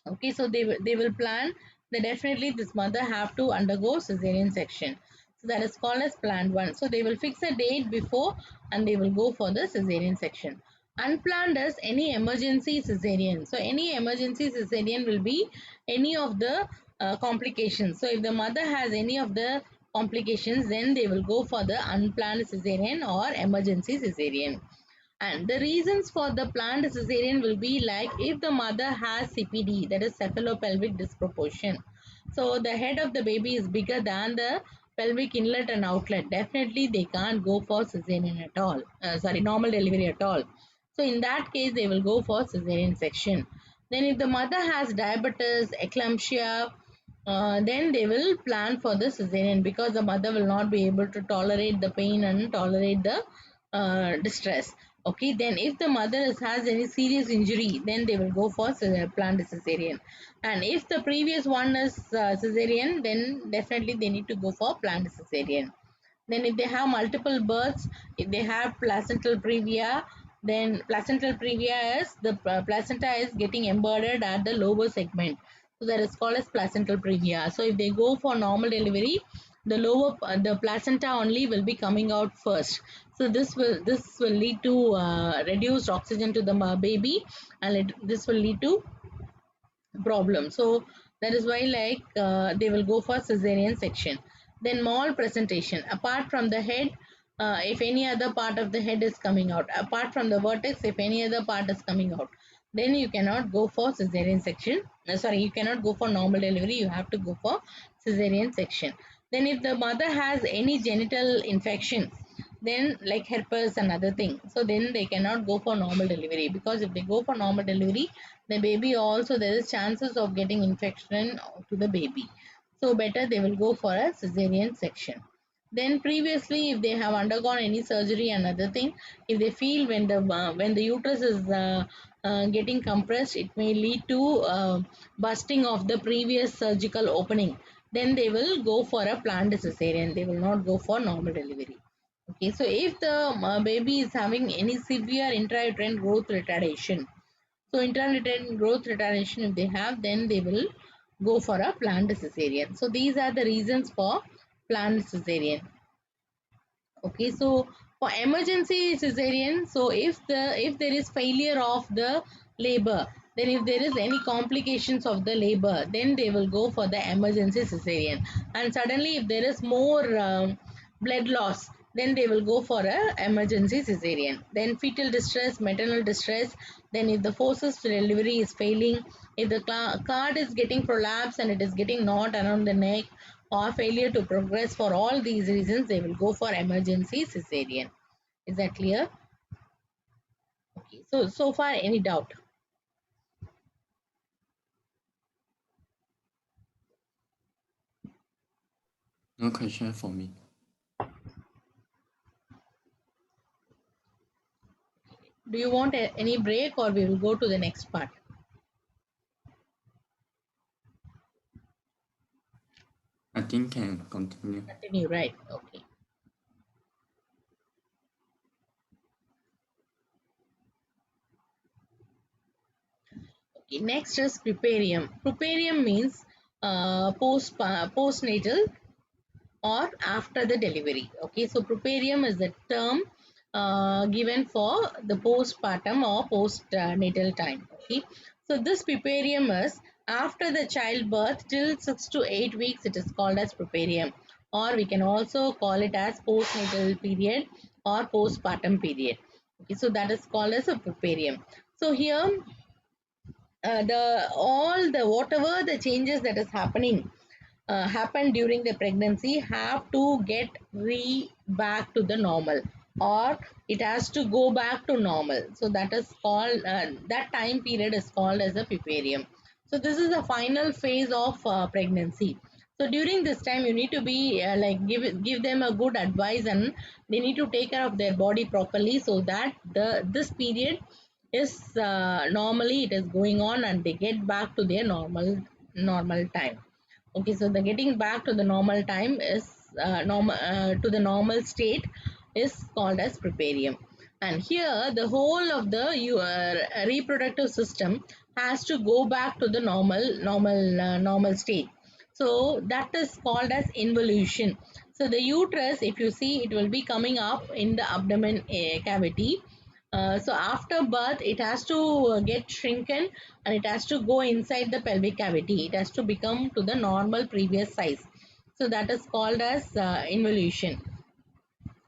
Okay, so they will plan that definitely this mother have to undergo cesarean section. So that is called as planned one. So they will fix a date before, and they will go for the cesarean section. Unplanned is any emergency cesarean. So any emergency cesarean will be any of the complications. So if the mother has any of the complications, then they will go for the unplanned cesarean or emergency cesarean. And the reasons for the planned cesarean will be like if the mother has CPD, that is cephalopelvic disproportion. So the head of the baby is bigger than the pelvic inlet and outlet. Definitely they can't go for cesarean at all. Normal delivery at all. So in that case, they will go for cesarean section. Then if the mother has diabetes, eclampsia, then they will plan for the cesarean, because the mother will not be able to tolerate the pain and tolerate the distress. Okay, then if the mother has any serious injury, then they will go for planned cesarean. And if the previous one is cesarean, then definitely they need to go for planned cesarean. Then if they have multiple births, if they have placental previa, then placental previa is the placenta is getting embedded at the lower segment. So that is called as placental previa. So if they go for normal delivery, the lower the placenta only will be coming out first. So this will lead to reduced oxygen to the baby, and this will lead to problem. So that is why like they will go for cesarean section. Then mole presentation, apart from the head, if any other part of the head is coming out, apart from the vertex, if any other part is coming out, then you cannot go for cesarean section. You cannot go for normal delivery, you have to go for cesarean section. Then if the mother has any genital infection, then like herpes and other things, so then they cannot go for normal delivery, because if they go for normal delivery, the baby also, there is chances of getting infection to the baby. So better they will go for a cesarean section. Then previously if they have undergone any surgery and other thing, if they feel when the uterus is getting compressed, it may lead to busting of the previous surgical opening, then they will go for a planned cesarean, they will not go for normal delivery. Okay, so if the baby is having any severe intrauterine growth retardation, so intrauterine growth retardation if they have, then they will go for a planned cesarean. So these are the reasons for planned cesarean. Okay, so for emergency cesarean, so if there is failure of the labor, then if there is any complications of the labor, then they will go for the emergency cesarean. And suddenly if there is more blood loss, then they will go for a emergency cesarean. Then fetal distress, maternal distress, then if the forceps delivery is failing, if the cord is getting prolapse and it is getting knot around the neck, or failure to progress, for all these reasons they will go for emergency cesarean. Is that clear? Okay, so far any doubt? No question for me. Do you want any break, or we will go to the next part? I think can continue. Continue, right? Okay. Next is preparium. Preparium means postnatal or after the delivery. Okay, so preparium is the term given for the postpartum or postnatal time. Okay, so this preparium is after the childbirth till 6 to 8 weeks. It is called as preparium, or we can also call it as postnatal period or postpartum period. Okay, so that is called as a preparium. So here the all the whatever the changes that is happen during the pregnancy have to get back to the normal, or it has to go back to normal. So that is called that time period is called as a puparium. So this is the final phase of pregnancy. So during this time you need to be like give them a good advice, and they need to take care of their body properly, so that the this period is normally it is going on and they get back to their normal time. Okay, so the getting back to the normal time is normal to the normal state is called as preparium. And here the whole of the reproductive system has to go back to the normal state. So that is called as involution. So the uterus, if you see, it will be coming up in the abdomen cavity. So after birth, it has to get shrunken, and it has to go inside the pelvic cavity. It has to become to the normal previous size. So that is called as involution.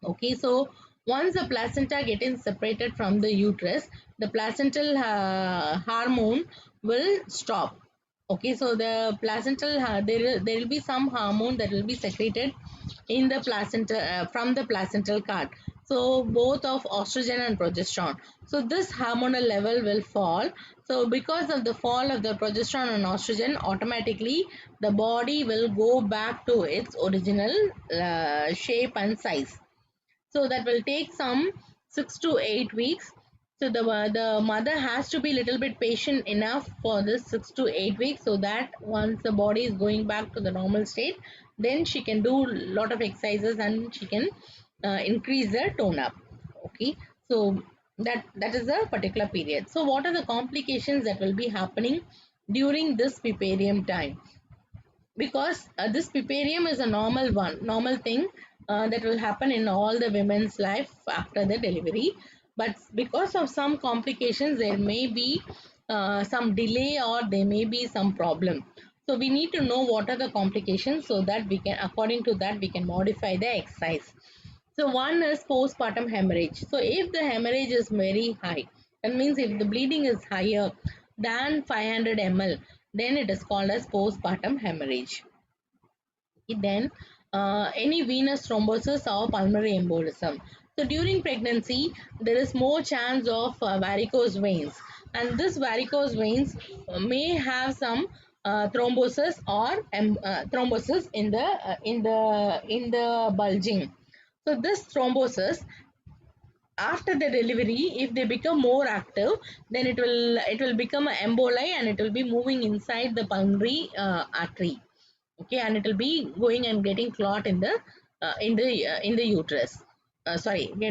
Okay, so once the placenta getting separated from the uterus, the placental hormone will stop. Okay, so the placental there will be some hormone that will be secreted in the placenta from the placental cord. So both of estrogen and progesterone. So this hormonal level will fall. So because of the fall of the progesterone and estrogen, automatically the body will go back to its original shape and size. So that will take some 6 to 8 weeks. So the mother has to be little bit patient enough for this 6 to 8 weeks, so that once the body is going back to the normal state, then she can do lot of exercises and she can increase the tone up. Okay, so that is a particular period. So what are the complications that will be happening during this preparium time? Because this puparium is a normal thing that will happen in all the women's life after the delivery. But because of some complications, there may be some delay, or there may be some problem. So we need to know what are the complications, so that we can, according to that, we can modify the exercise. So one is postpartum hemorrhage. So if the hemorrhage is very high, that means if the bleeding is higher than 500 ml, then it is called as postpartum hemorrhage. Then any venous thrombosis or pulmonary embolism. So during pregnancy, there is more chance of varicose veins, and this varicose veins may have some thrombosis or thrombosis in the bulging. So this thrombosis after the delivery, if they become more active, then it will become an emboli, and it will be moving inside the pulmonary artery. Okay, and it will be going and getting clot in the uterus. Sorry, it will be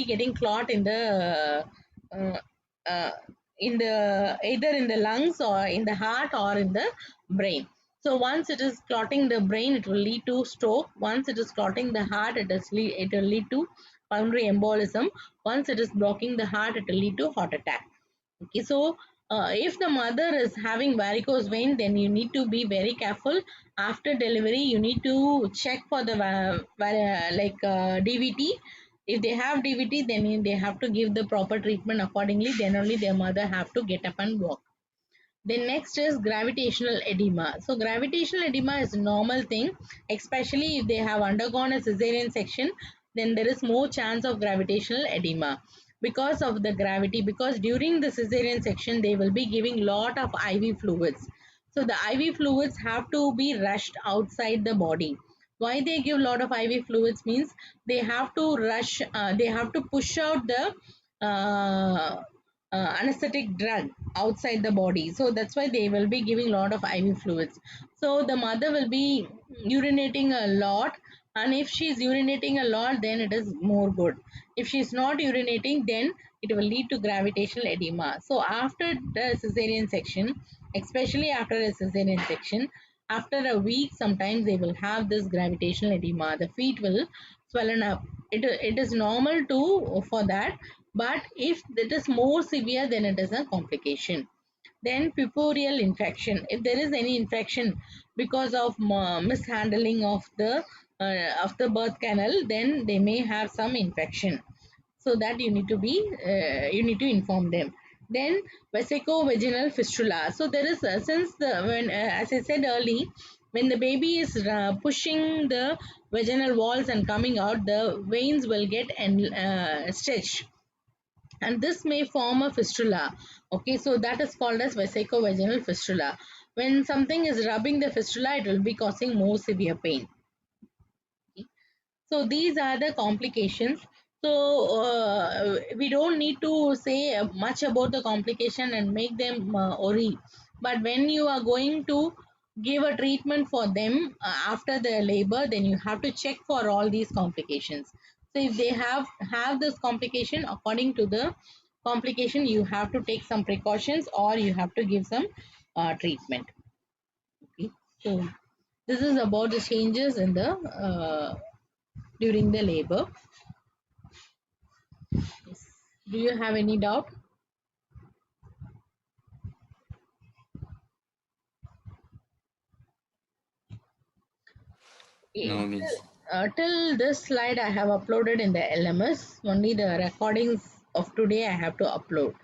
getting clot uh, uh, in the either in the lungs or in the heart or in the brain. So once it is clotting the brain, it will lead to stroke. Once it is clotting the heart, it will lead to pulmonary embolism. Once it is blocking the heart, it will lead to heart attack. Okay, so if the mother is having varicose vein, then you need to be very careful. After delivery, you need to check for the DVT. If they have DVT, then they have to give the proper treatment accordingly. Then only their mother have to get up and walk. Then next is gravitational edema. So gravitational edema is a normal thing, especially if they have undergone a cesarean section, then there is more chance of gravitational edema because of the gravity, because during the cesarean section they will be giving lot of IV fluids. So the IV fluids have to be rushed outside the body. Why they give lot of IV fluids means they have to they have to push out the anesthetic drug outside the body. So that's why they will be giving a lot of IV fluids. So the mother will be urinating a lot, and if she's urinating a lot, then it is more good. If she's not urinating, then it will lead to gravitational edema. So after the cesarean section, especially after a cesarean section, after a week sometimes they will have this gravitational edema. The feet will swollen up. It is normal to for that, but if it is more severe, then it is a complication. Then puerperal infection. If there is any infection because of mishandling of the birth canal, then they may have some infection. So that you need to be you need to inform them. Then vesico-vaginal fistula. So there is since the when as I said early, when the baby is pushing the vaginal walls and coming out, the veins will get stretched, and this may form a fistula. Okay, so that is called as vesico-vaginal fistula. When something is rubbing the fistula, it will be causing more severe pain. Okay. So these are the complications. So we don't need to say much about the complication and make them worry. But when you are going to give a treatment for them after the labor, then you have to check for all these complications. So if they have this complication, according to the complication, you have to take some precautions or you have to give some treatment. Okay. So this is about the changes in the during the labor. Yes. Do you have any doubt? Okay. No, Miss. Till this slide I have uploaded in the LMS. Only the recordings of today I have to upload.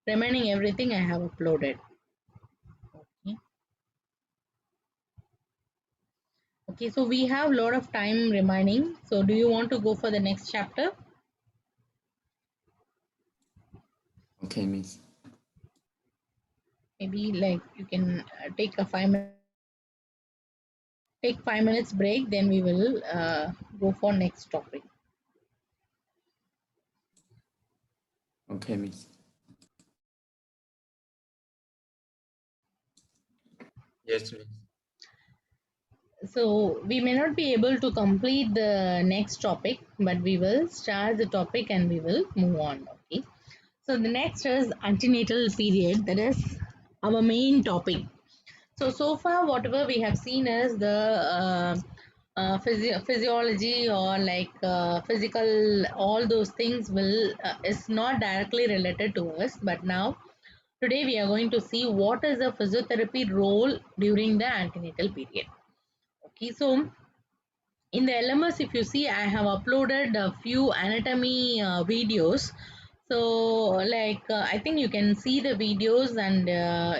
Remaining everything I have uploaded. Okay. Okay, so we have a lot of time remaining. So do you want to go for the next chapter? Okay, Miss. Maybe like you can take a 5 minutes break, then we will go for next topic. Okay, Miss. Yes, Miss. So we may not be able to complete the next topic, but we will start the topic and we will move on. Okay. So the next is antenatal period. That is our main topic. So far, whatever we have seen is the physiology or like physical, all those things will is not directly related to us. But now, today we are going to see what is the physiotherapy role during the antenatal period. Okay, so in the LMS, if you see, I have uploaded a few anatomy videos. So like I think you can see the videos, and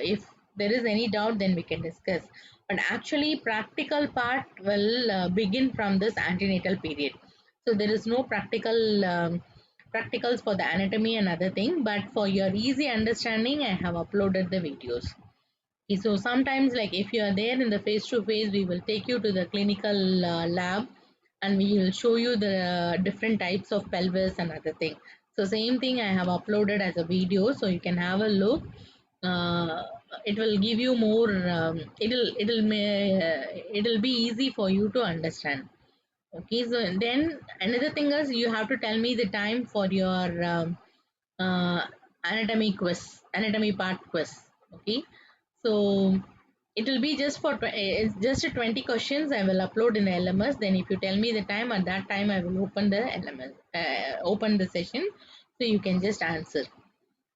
if there is any doubt, then we can discuss. But actually practical part will begin from this antenatal period. So there is no practicals for the anatomy and other thing, but for your easy understanding I have uploaded the videos. Okay, so sometimes like if you are there in the face to face, we will take you to the clinical lab and we will show you the different types of pelvis and other thing. So same thing I have uploaded as a video, so you can have a look. uh, it will give you more it'll be easy for you to understand. Okay, so then another thing is you have to tell me the time for your uh, anatomy part quiz. Okay, so it will be just for it's just a 20 questions I will upload in the LMS. Then if you tell me the time, at that time I will open the LMS, open the session, so you can just answer.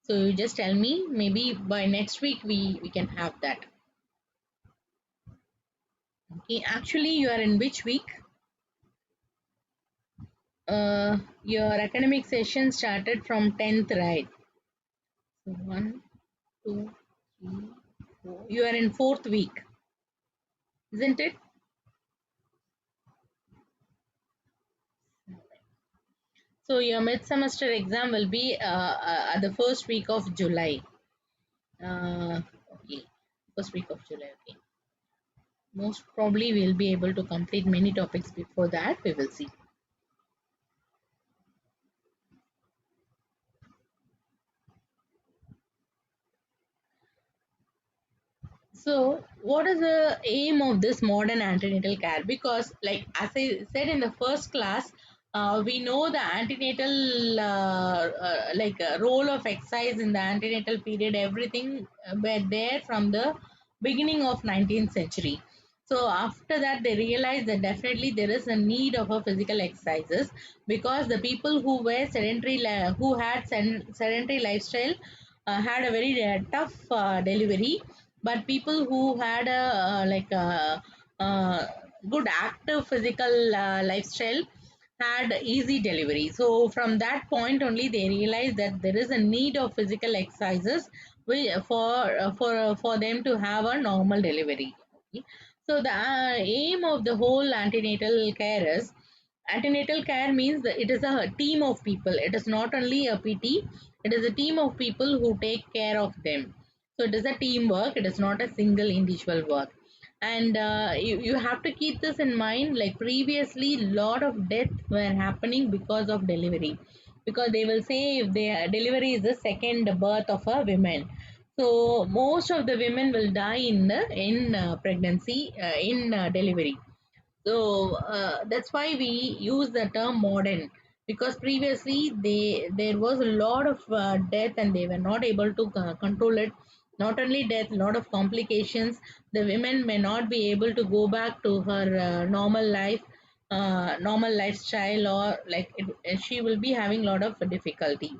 So you just tell me, maybe by next week we can have that. Okay, actually you are in which week? Your academic session started from 10th, right? So one, two, three, four. You are in fourth week, isn't it? So your mid-semester exam will be at the first week of July. Okay, first week of July. Okay. Most probably we'll be able to complete many topics before that. We will see. So, what is the aim of this modern antenatal care? Because, like as I said in the first class, we know the antenatal role of exercise in the antenatal period. Everything were there from the beginning of 19th century. So after that, they realized that definitely there is a need of a physical exercises, because the people who were sedentary, who had sedentary lifestyle, had a very tough delivery, but people who had a uh, good active physical lifestyle had easy delivery. So from that point only they realized that there is a need of physical exercises for them to have a normal delivery. Okay. So the aim of the whole antenatal care is, antenatal care means that it is a team of people. It is not only a PT, it is a team of people who take care of them. So it is a teamwork, it is not a single individual work. And you have to keep this in mind, like previously lot of deaths were happening because of delivery, because they will say if the delivery is the second birth of a woman, so most of the women will die in pregnancy, in delivery. So that's why we use the term modern, because previously there was a lot of death and they were not able to control it. Not only death, lot of complications. The women may not be able to go back to her normal life, normal lifestyle, or like she will be having a lot of difficulty.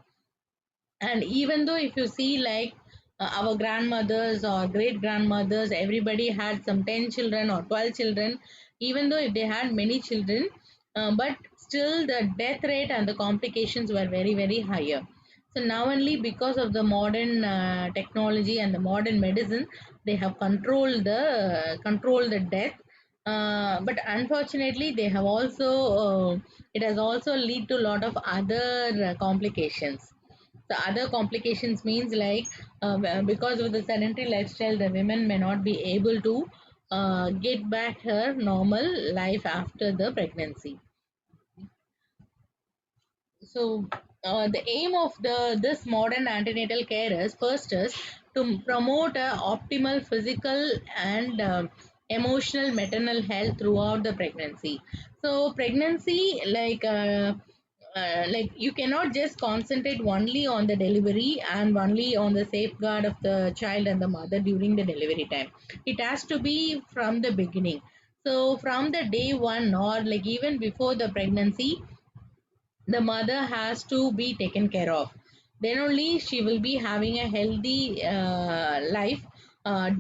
And even though if you see like our grandmothers or great grandmothers, everybody had some 10 children or 12 children, even though if they had many children, but still the death rate and the complications were very, very higher. So now only because of the modern technology and the modern medicine, they have controlled the death. But unfortunately, they have also it has also lead to a lot of other complications. The other complications means like because of the sedentary lifestyle, the women may not be able to get back her normal life after the pregnancy. So the aim of the this modern antenatal care is, first is to promote a optimal physical and emotional maternal health throughout the pregnancy. So pregnancy, like you cannot just concentrate only on the delivery and only on the safeguard of the child and the mother during the delivery time. It has to be from the beginning. So from the day one, or like even before the pregnancy, the mother has to be taken care of. Then only she will be having a healthy life uh,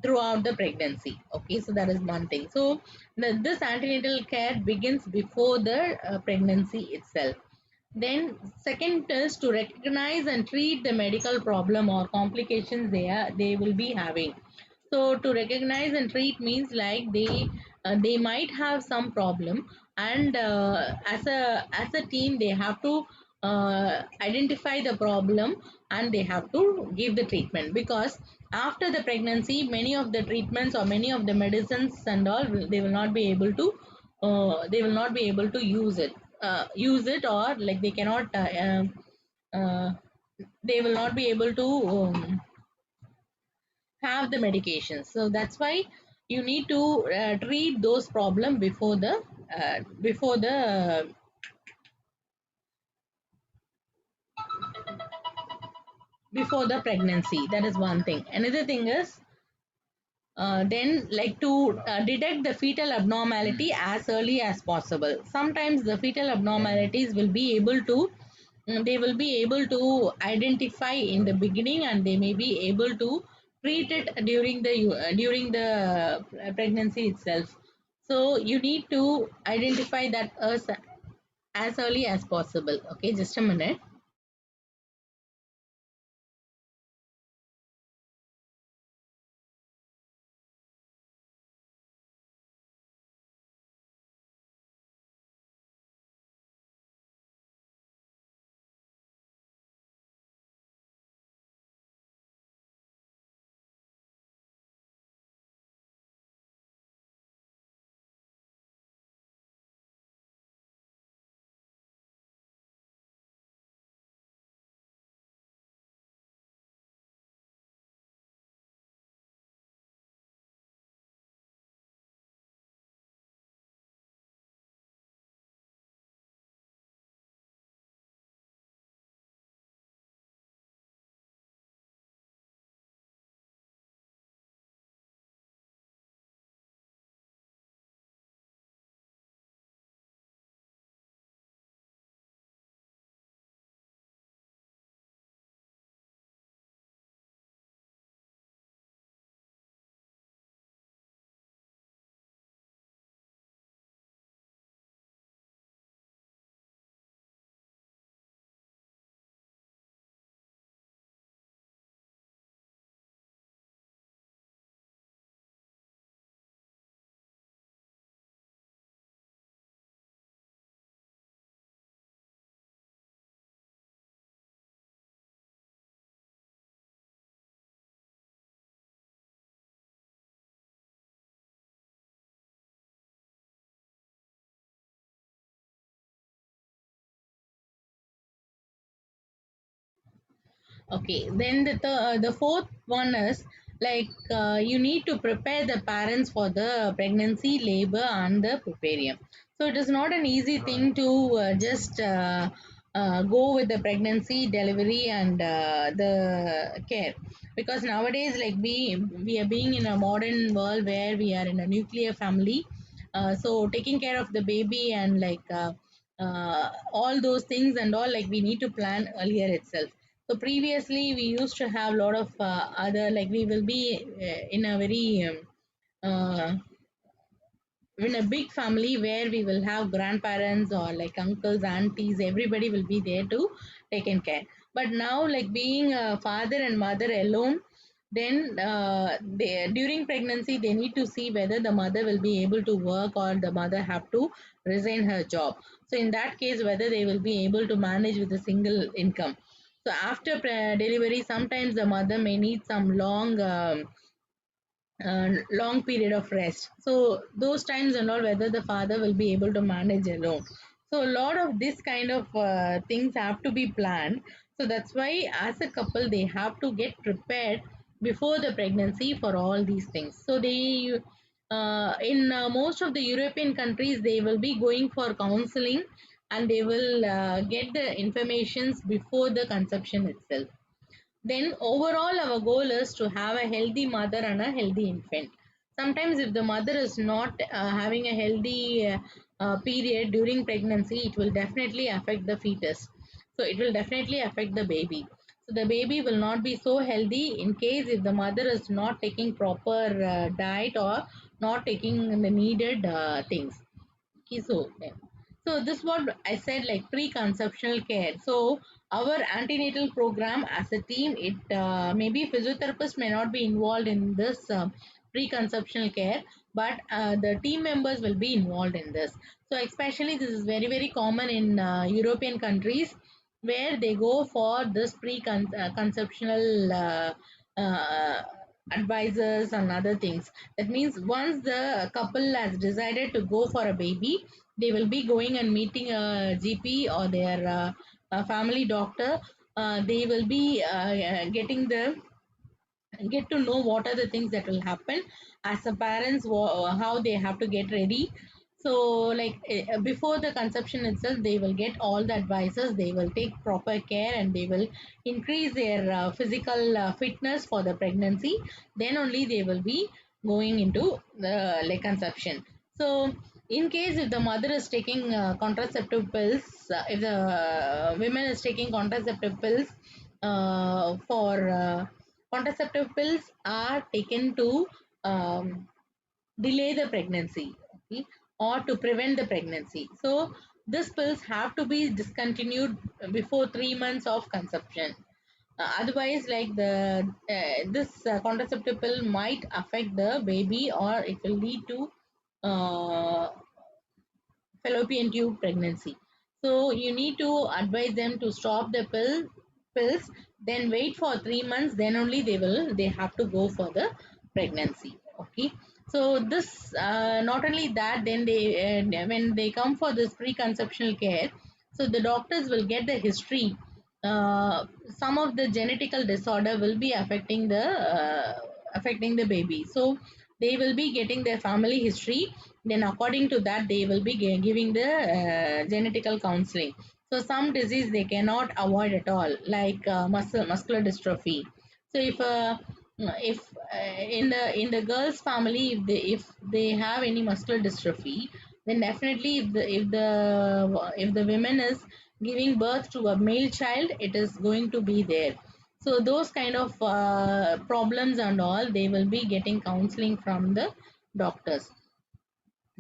throughout the pregnancy. Okay, so that is one thing. So this antenatal care begins before the pregnancy itself. Then second is to recognize and treat the medical problem or complications they will be having. So to recognize and treat means like they might have some problem, and as a team they have to identify the problem and they have to give the treatment, because after the pregnancy many of the treatments or many of the medicines and all they will not be able to use it, or like they cannot uh, they will not be able to have the medication. So that's why you need to treat those problem before the before the pregnancy. That is one thing. Another thing is then like to detect the fetal abnormality as early as possible. Sometimes the fetal abnormalities will be able to they will be able to identify in the beginning, and they may be able to treat it during the pregnancy itself. So you need to identify that as early as possible. Okay, just a minute. Okay, then the fourth one is like you need to prepare the parents for the pregnancy, labor, and the preparium. So it is not an easy thing to just go with the pregnancy, delivery, and the care, because nowadays like we are being in a modern world where we are in a nuclear family. So taking care of the baby and like all those things and all, like we need to plan earlier itself. So previously we used to have a lot of other, like we will be in a very uh, in a big family where we will have grandparents or like uncles, aunties, everybody will be there to take in care. But now, like being a father and mother alone, then during pregnancy they need to see whether the mother will be able to work or the mother have to resign her job. So in that case, whether they will be able to manage with a single income. So after delivery, sometimes the mother may need some long period of rest. So those times and all, whether the father will be able to manage alone. So a lot of this kind of things have to be planned. So that's why as a couple they have to get prepared before the pregnancy for all these things. So they in most of the European countries they will be going for counseling, and they will get the informations before the conception itself. Then overall our goal is to have a healthy mother and a healthy infant. Sometimes if the mother is not having a healthy period during pregnancy, it will definitely affect the fetus. So it will definitely affect the baby. So the baby will not be so healthy in case if the mother is not taking proper diet or not taking the needed things. Okay, so this what I said, like pre-conceptual care. So our antenatal program as a team, it maybe physiotherapists may not be involved in this pre-conceptual care, but the team members will be involved in this. So especially this is very common in European countries, where they go for this pre-conceptual advisors and other things. That means once the couple has decided to go for a baby, they will be going and meeting a GP or their family doctor. They will be getting the get to know what are the things that will happen as a parents, how they have to get ready. So like before the conception itself, they will get all the advices, they will take proper care, and they will increase their physical fitness for the pregnancy. Then only they will be going into the like conception. So in case if the mother is taking contraceptive pills, if the women is taking contraceptive pills for contraceptive pills are taken to delay the pregnancy, okay, or to prevent the pregnancy. So these pills have to be discontinued before 3 months of conception. Otherwise, like the this contraceptive pill might affect the baby, or it will lead to uh, fallopian tube pregnancy. So you need to advise them to stop the pills, then wait for 3 months, then only they have to go for the pregnancy. Okay. So this not only that, then they when they come for this preconceptional care, so the doctors will get the history. Some of the genetical disorder will be affecting the baby. So they will be getting their family history, then according to that they will be giving the genetical counseling. So some disease they cannot avoid at all, like muscular dystrophy. So if in the girl's family, if they have any muscular dystrophy, then definitely if the women is giving birth to a male child, it is going to be there. So those kind of problems and all, they will be getting counseling from the doctors.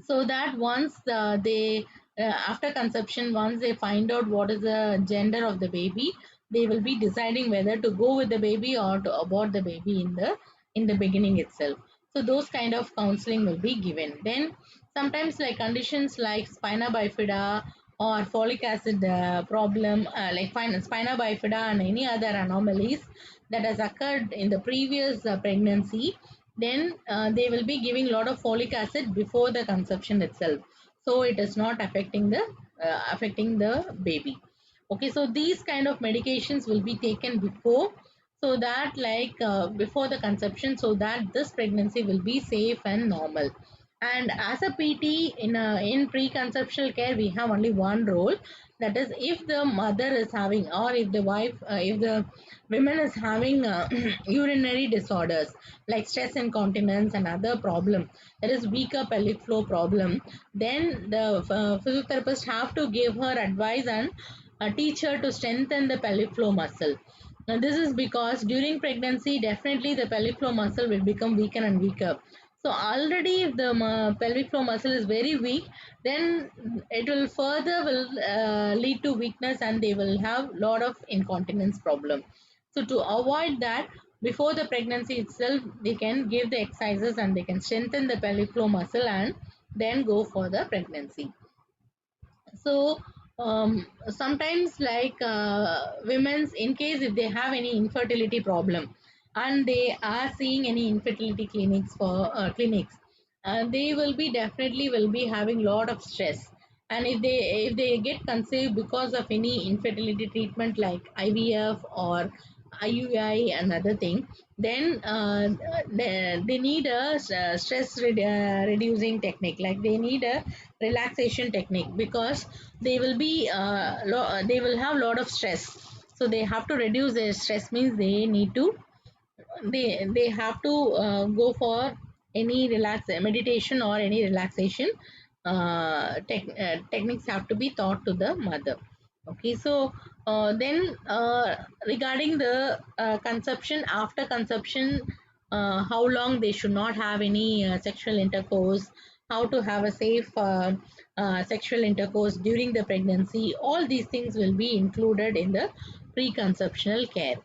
So that once they after conception, once they find out what is the gender of the baby, they will be deciding whether to go with the baby or to abort the baby in the beginning itself. So those kind of counseling will be given. Then sometimes like conditions like spina bifida or folic acid problem, like spina bifida and any other anomalies that has occurred in the previous pregnancy, then they will be giving a lot of folic acid before the conception itself, so it is not affecting the baby. Okay, so these kind of medications will be taken before so that before the conception, so that this pregnancy will be safe and normal. And as a PT in preconceptional care, we have only one role, that is if the mother is having, or if the wife, if the women is having urinary disorders like stress incontinence and other problem, there is weaker pelvic flow problem, then the physiotherapist have to give her advice and teach her to strengthen the pelvic floor muscle. Now, this is because during pregnancy, definitely the pelvic floor muscle will become weaker and weaker. So already if the pelvic floor muscle is very weak, then it will further will lead to weakness and they will have lot of incontinence problem. So to avoid that, before the pregnancy itself, they can give the exercises and they can strengthen the pelvic floor muscle and then go for the pregnancy. So sometimes women's, in case if they have any infertility problem and they are seeing any infertility clinics, they will be definitely will be having lot of stress. And if they get conceived because of any infertility treatment like IVF or IUI and other thing, then they need a reducing technique, like they need a relaxation technique, because they will have lot of stress. So they have to reduce their stress, means they need to, they have to go for any meditation or any relaxation techniques have to be taught to the mother. Okay, so then regarding the conception, after conception, how long they should not have any sexual intercourse, how to have a safe sexual intercourse during the pregnancy, all these things will be included in the preconceptional care.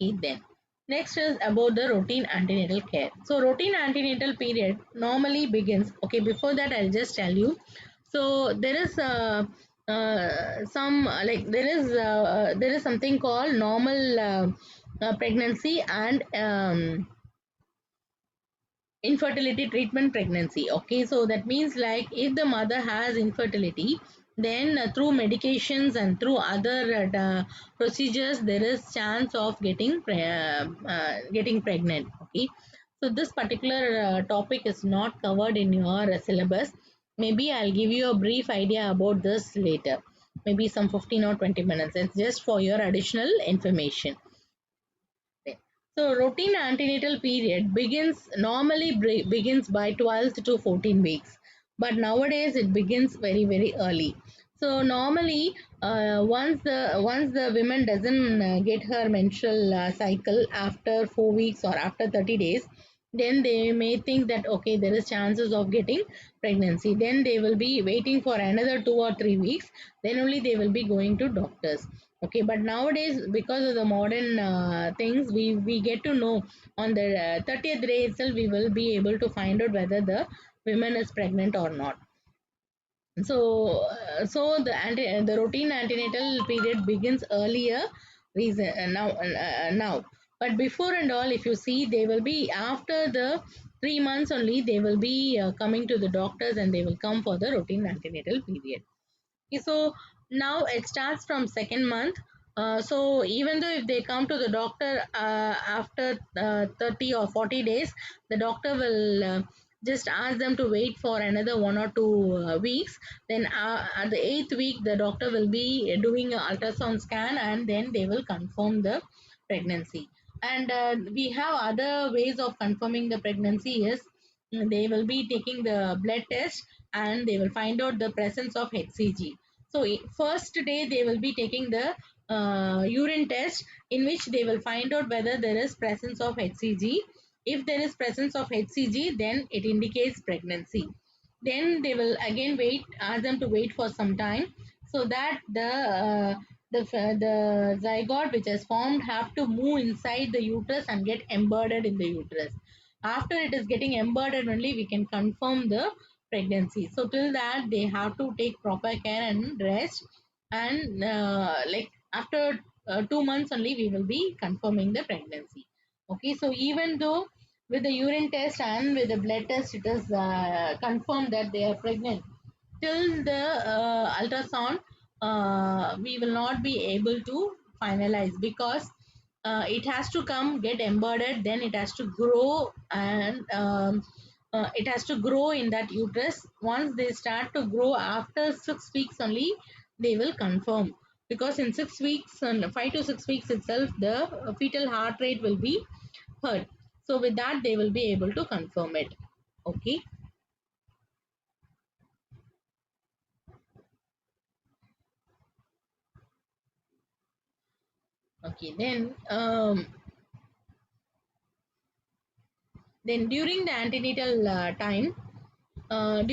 Okay, then next is about the routine antenatal care. So routine antenatal period normally begins. Okay, before that I'll just tell you. So there is some there is something called normal pregnancy and infertility treatment pregnancy. Okay, so that means like if the mother has infertility, then through medications and through other procedures, there is chance of getting pregnant. Okay, so this particular topic is not covered in your syllabus. Maybe I'll give you a brief idea about this later, maybe some 15 or 20 minutes. It's just for your additional information. So routine antenatal period begins by 12th to 14 weeks, but nowadays it begins very early. So normally, once the woman doesn't get her menstrual cycle after 4 weeks or after 30 days, then they may think that okay, there is chances of getting pregnancy. Then they will be waiting for another 2 or 3 weeks. Then only they will be going to doctors. Okay, but nowadays because of the modern things, we get to know on the 30th day itself, we will be able to find out whether the woman is pregnant or not. So the routine antenatal period begins earlier reason now. But before and all, if you see, they will be after the 3 months only, they will be coming to the doctors and they will come for the routine antenatal period. Okay, so now it starts from second month. So even though if they come to the doctor after 30 or 40 days, the doctor will just ask them to wait for another 1 or 2 weeks. Then at the 8th week, the doctor will be doing an ultrasound scan and then they will confirm the pregnancy. And we have other ways of confirming the pregnancy is they will be taking the blood test and they will find out the presence of HCG. So first day they will be taking the urine test, in which they will find out whether there is presence of HCG. If there is presence of HCG, then it indicates pregnancy. Then they will again ask them to wait for some time, so that the zygote which is formed have to move inside the uterus and get embedded in the uterus. After it is getting embedded only, we can confirm the pregnancy. So till that, they have to take proper care and rest. And after 2 months only, we will be confirming the pregnancy. Okay, so even though with the urine test and with the blood test, it is confirmed that they are pregnant, till the ultrasound, we will not be able to finalize, because it has to come get embedded, then it has to grow, and it has to grow in that uterus. Once they start to grow after 6 weeks only, they will confirm, because in 6 weeks and 5 to 6 weeks itself the fetal heart rate will be heard. So with that they will be able to confirm it. Okay. Okay, then during the antenatal time, uh,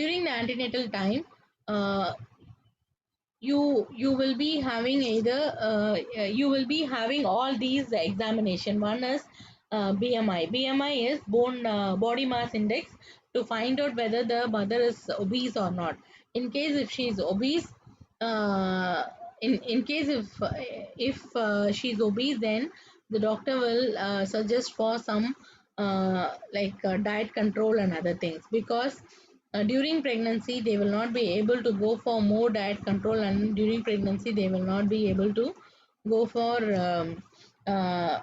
you will be having either you will be having all these examination. One is BMI. BMI is body mass index, to find out whether the mother is obese or not. In case if she is obese, uh, in case if she is obese, then the doctor will suggest for some like diet control and other things, because during pregnancy they will not be able to go for more diet control, and during pregnancy they will not be able to go for uh,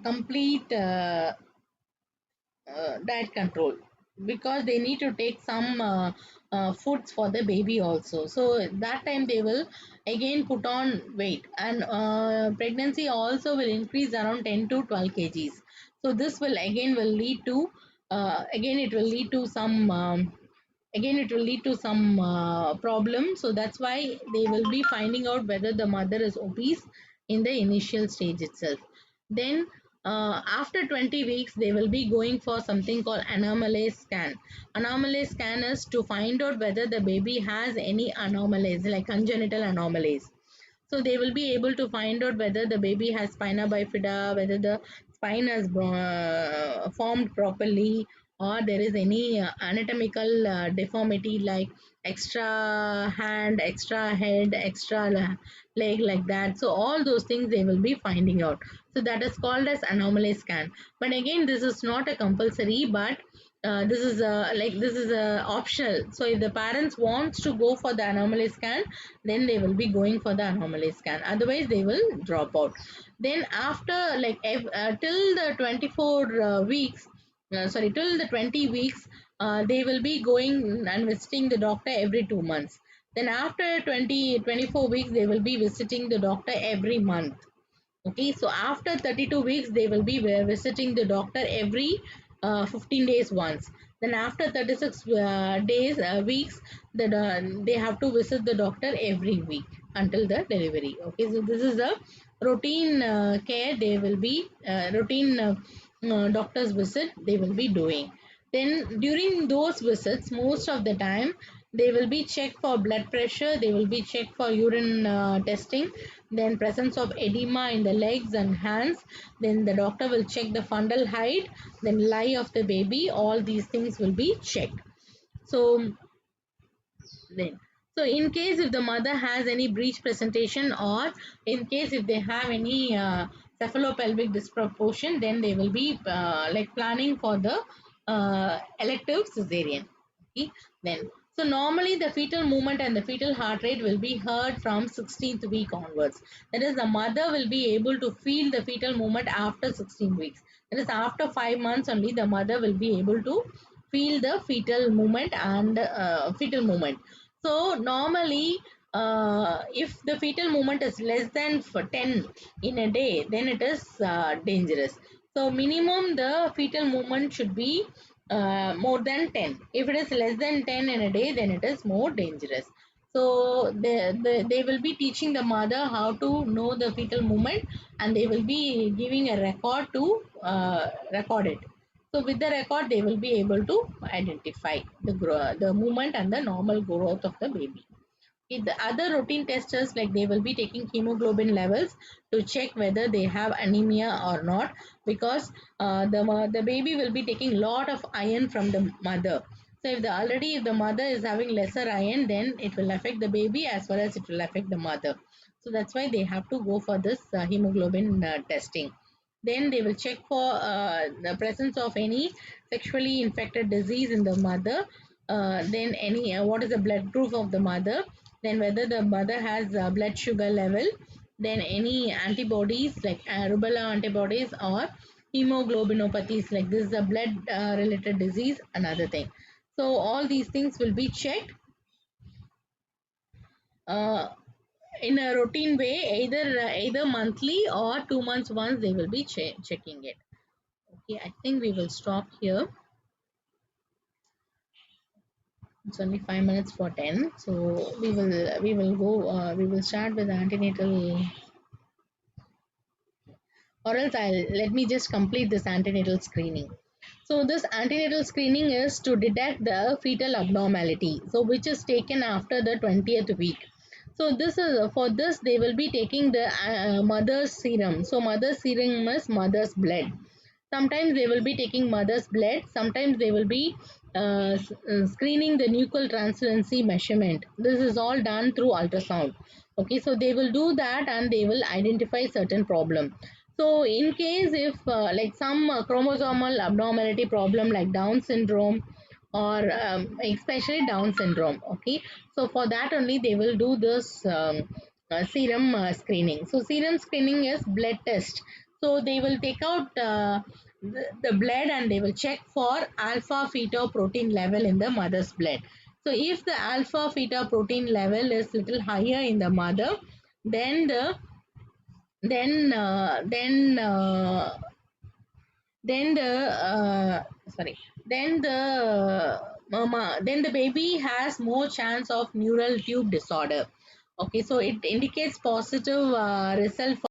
complete diet control, because they need to take some foods for the baby also. So that time they will again put on weight, and pregnancy also will increase around 10 to 12 kgs. So this will again will lead to again it will lead to some problem. So that's why they will be finding out whether the mother is obese in the initial stage itself. Then after 20 weeks they will be going for something called anomaly scan. Anomaly scan is to find out whether the baby has any anomalies, like congenital anomalies. So they will be able to find out whether the baby has spina bifida, whether the spine has formed properly, or there is any anatomical deformity, like extra hand, extra head, extra leg, like that. So all those things they will be finding out. So that is called as anomaly scan. But again, this is not a compulsory, but this is a optional. So if the parents wants to go for the anomaly scan, then they will be going for the anomaly scan, otherwise they will drop out. Then after till the 24 weeks sorry till the 20 weeks, they will be going and visiting the doctor every 2 months. Then after 24 weeks they will be visiting the doctor every month. Okay, so after 32 weeks, they will be visiting the doctor every 15 days once. Then after 36 weeks, they have to visit the doctor every week until the delivery. Okay, so this is a routine care. They will be routine doctor's visit they will be doing. Then during those visits, most of the time they will be checked for blood pressure, they will be checked for urine testing, then presence of edema in the legs and hands, then the doctor will check the fundal height, then lie of the baby. All these things will be checked. So then, so in case if the mother has any breech presentation, or in case if they have any cephalopelvic disproportion, then they will be like planning for the elective cesarean. Okay, then so normally the fetal movement and the fetal heart rate will be heard from 16th week onwards. That is, the mother will be able to feel the fetal movement after 16 weeks. That is, after 5 months only the mother will be able to feel the fetal movement and fetal movement. So normally, if the fetal movement is less than 10 in a day, then it is dangerous. So minimum the fetal movement should be more than 10. If it is less than 10 in a day, then it is more dangerous. So they will be teaching the mother how to know the fetal movement, and they will be giving a record to record it. So with the record, they will be able to identify the movement and the normal growth of the baby. The other routine testers, like they will be taking hemoglobin levels to check whether they have anemia or not, because the baby will be taking lot of iron from the mother. So if the mother is having lesser iron, then it will affect the baby as well as it will affect the mother. So that's why they have to go for this hemoglobin testing. Then they will check for the presence of any sexually infected disease in the mother. Then any what is the blood group of the mother, then whether the mother has blood sugar level, then any antibodies like rubella antibodies or hemoglobinopathies, like this is a blood related disease, another thing. So all these things will be checked uh, in a routine way, either monthly or 2 months once they will be checking it. Okay, I think we will stop here. It's only 5 minutes for 10, so we will start with antenatal, or else I'll let me just complete this antenatal screening. So this antenatal screening is to detect the fetal abnormality, so which is taken after the 20th week. So this is for this they will be taking the mother's serum. So mother's serum is mother's blood. Sometimes they will be taking mother's blood. Sometimes they will be screening the nuchal translucency measurement. This is all done through ultrasound. Okay, so they will do that and they will identify certain problem. So in case if like some chromosomal abnormality problem like Down syndrome or especially Down syndrome, okay, so for that only they will do this serum screening. So serum screening is blood test. So they will take out the blood and they will check for alpha fetoprotein level in the mother's blood. So if the alpha fetoprotein level is little higher in the mother, then the then then the sorry then the mama then the baby has more chance of neural tube disorder. Okay, so it indicates positive result